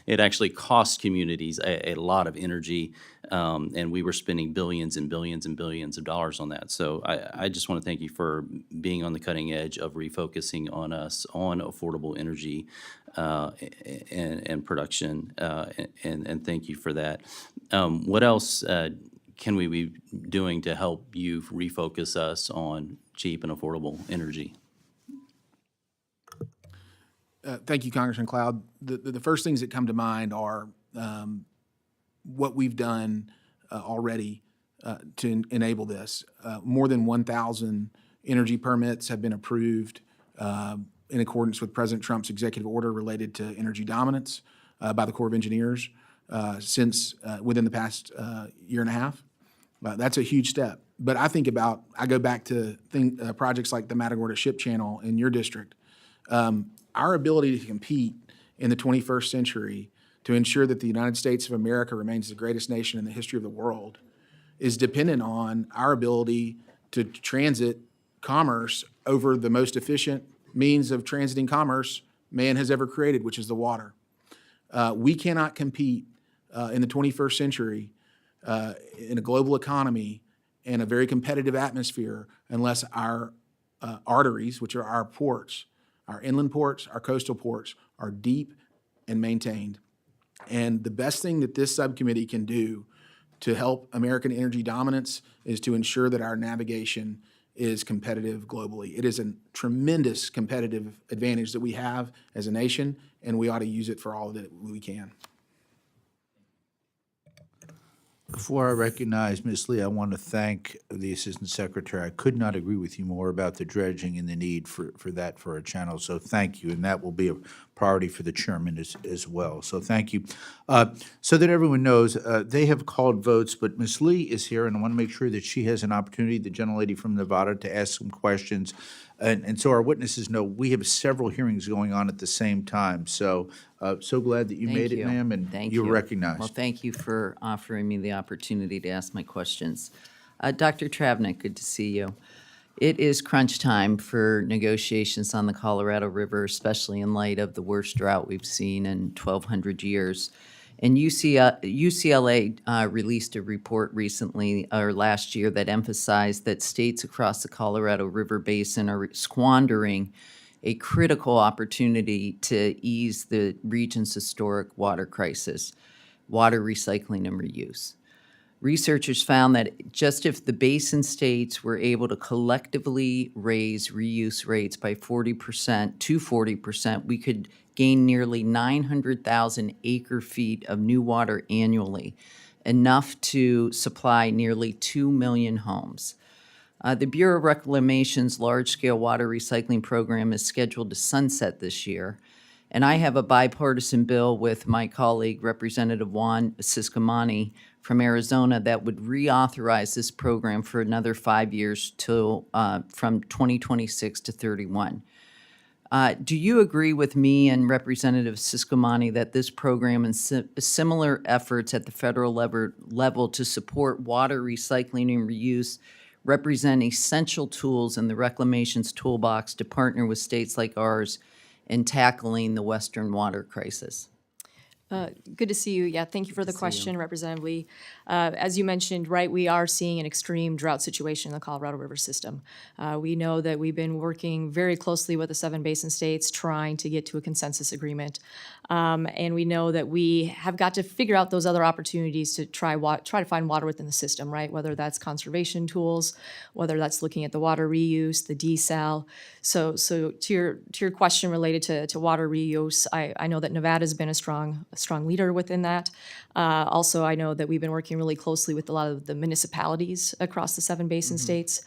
it actually costs communities a lot of energy, and we were spending billions and billions and billions of dollars on that. So I just want to thank you for being on the cutting edge of refocusing on us on affordable energy and production, and thank you for that. What else can we be doing to help you refocus us on cheap and affordable energy? Thank you, Congressman Cloud. The first things that come to mind are what we've done already to enable this. More than 1,000 energy permits have been approved in accordance with President Trump's executive order related to energy dominance by the Corps of Engineers since within the past year and a half. That's a huge step. But I go back to projects like the Matagorda Ship Channel in your district. Our ability to compete in the 21st century to ensure that the United States of America remains the greatest nation in the history of the world is dependent on our ability to transit commerce over the most efficient means of transiting commerce man has ever created, which is the water. We cannot compete in the 21st century in a global economy and a very competitive atmosphere unless our arteries, which are our ports, our inland ports, our coastal ports, are deep and maintained. And the best thing that this subcommittee can do to help American energy dominance is to ensure that our navigation is competitive globally. It is a tremendous competitive advantage that we have as a nation, and we ought to use it for all that we can. Before I recognize Ms. Lee, I want to thank the Assistant Secretary. I could not agree with you more about the dredging and the need for that for our channel, so thank you, and that will be a priority for the chairman as well, so thank you. So that everyone knows, they have called votes, but Ms. Lee is here, and I want to make sure that she has an opportunity, the gentlelady from Nevada, to ask some questions. And so our witnesses know we have several hearings going on at the same time, so so glad that you made it, ma'am, and Thank you're you. recognized. Well, thank you for offering me the opportunity to ask my questions. Dr. Travnik, good to see you. It is crunch time for negotiations on the Colorado River, especially in light of the worst drought we've seen in 1,200 years. And UCLA released a report recently, or last year, that emphasized that states across the Colorado River Basin are squandering a critical opportunity to ease the region's historic water crisis, water recycling and reuse. Researchers found that just if the basin states were able to collectively raise reuse rates by 40% to 40%, we could gain nearly 900,000 acre-feet of new water annually, enough to supply nearly 2 million homes. The Bureau of Reclamation's large-scale water recycling program is scheduled to sunset this year, and I have a bipartisan bill with my colleague, Representative Juan Ciscomani from Arizona, that would reauthorize this program for another 5 years till from 2026 to 31. Do you agree with me and Representative Ciscomani that this program and similar efforts at the federal level to support water recycling and reuse represent essential tools in the Reclamation's toolbox to partner with states like ours in tackling the Western water crisis? Good to see you. Yeah, thank you for the question, Representative Lee. As you mentioned, right, we are seeing an extreme drought situation in the Colorado River system. We know that we've been working very closely with the 7 basin states trying to get to a consensus agreement. And we know that we have got to figure out those other opportunities to try to find water within the system, right? Whether that's conservation tools, whether that's looking at the water reuse, the desal. So to your question related to water reuse, I know that Nevada's been a strong leader within that. Also, I know that we've been working really closely with a lot of the municipalities across the 7 basin states.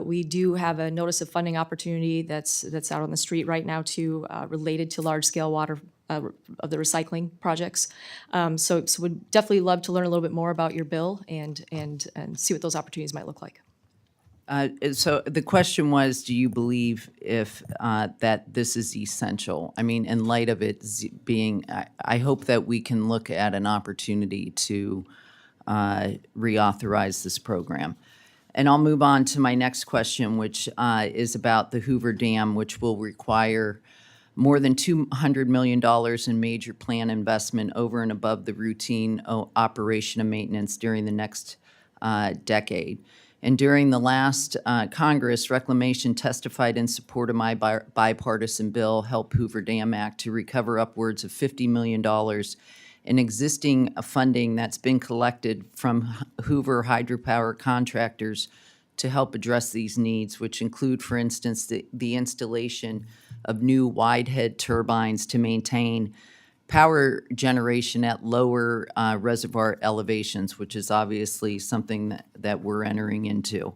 We do have a notice of funding opportunity that's out on the street right now too, related to large-scale water of the recycling projects. So would definitely love to learn a little bit more about your bill and see what those opportunities might look like. So the question was, do you believe if that this is essential? I mean, in light of it being, I hope that we can look at an opportunity to reauthorize this program. And I'll move on to my next question, which is about the Hoover Dam, which will require more than $200 million in major plan investment over and above the routine operation and maintenance during the next decade. And during the last Congress, Reclamation testified in support of my bipartisan bill, Help Hoover Dam Act, to recover upwards of $50 million in existing funding that's been collected from Hoover hydropower contractors to help address these needs, which include, for instance, the installation of new wide-head turbines to maintain power generation at lower reservoir elevations, which is obviously something that we're entering into.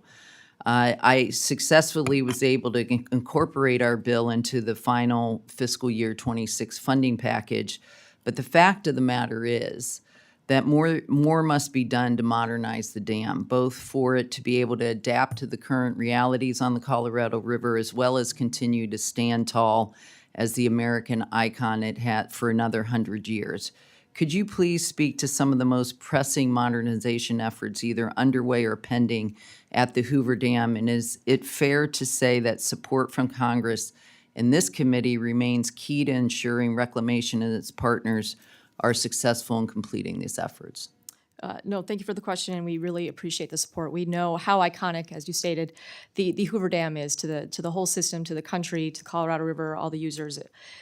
I successfully was able to incorporate our bill into the final fiscal year 26 funding package, but the fact of the matter is that more must be done to modernize the dam, both for it to be able to adapt to the current realities on the Colorado River, as well as continue to stand tall as the American icon it had for another 100 years. Could you please speak to some of the most pressing modernization efforts either underway or pending at the Hoover Dam? And is it fair to say that support from Congress and this committee remains key to ensuring Reclamation and its partners are successful in completing these efforts. No, thank you for the question, and we really appreciate the support. We know how iconic, as you stated, the Hoover Dam is to the whole system, to the country, to the Colorado River, all the users.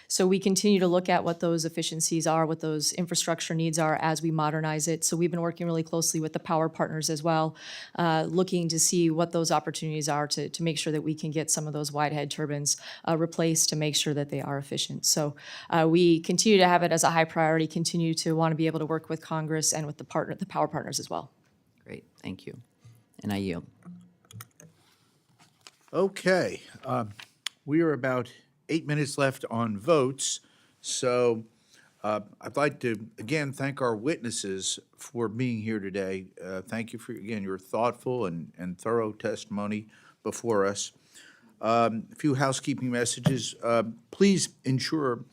So we continue to look at what those efficiencies are, what those infrastructure needs are as we modernize it. So we've been working really closely with the power partners as well, looking to see what those opportunities are to make sure that we can get some of those wide head turbines replaced to make sure that they are efficient. So we continue to have it as a high priority, continue to want to be able to work with Congress and with the power partners as well. Great, thank you. And I yield. Okay, we are about 8 minutes left on votes, so I'd like to, again, thank our witnesses for being here today. Thank you for, again, your thoughtful and thorough testimony before us. A few housekeeping messages. Please ensure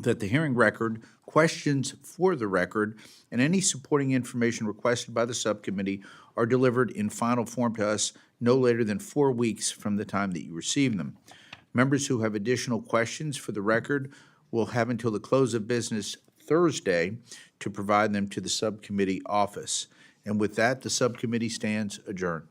that the hearing record, questions for the record, and any supporting information requested by the subcommittee are delivered in final form to us no later than 4 weeks from the time that you receive them. Members who have additional questions for the record will have until the close of business Thursday to provide them to the subcommittee office. And with that, the subcommittee stands adjourned.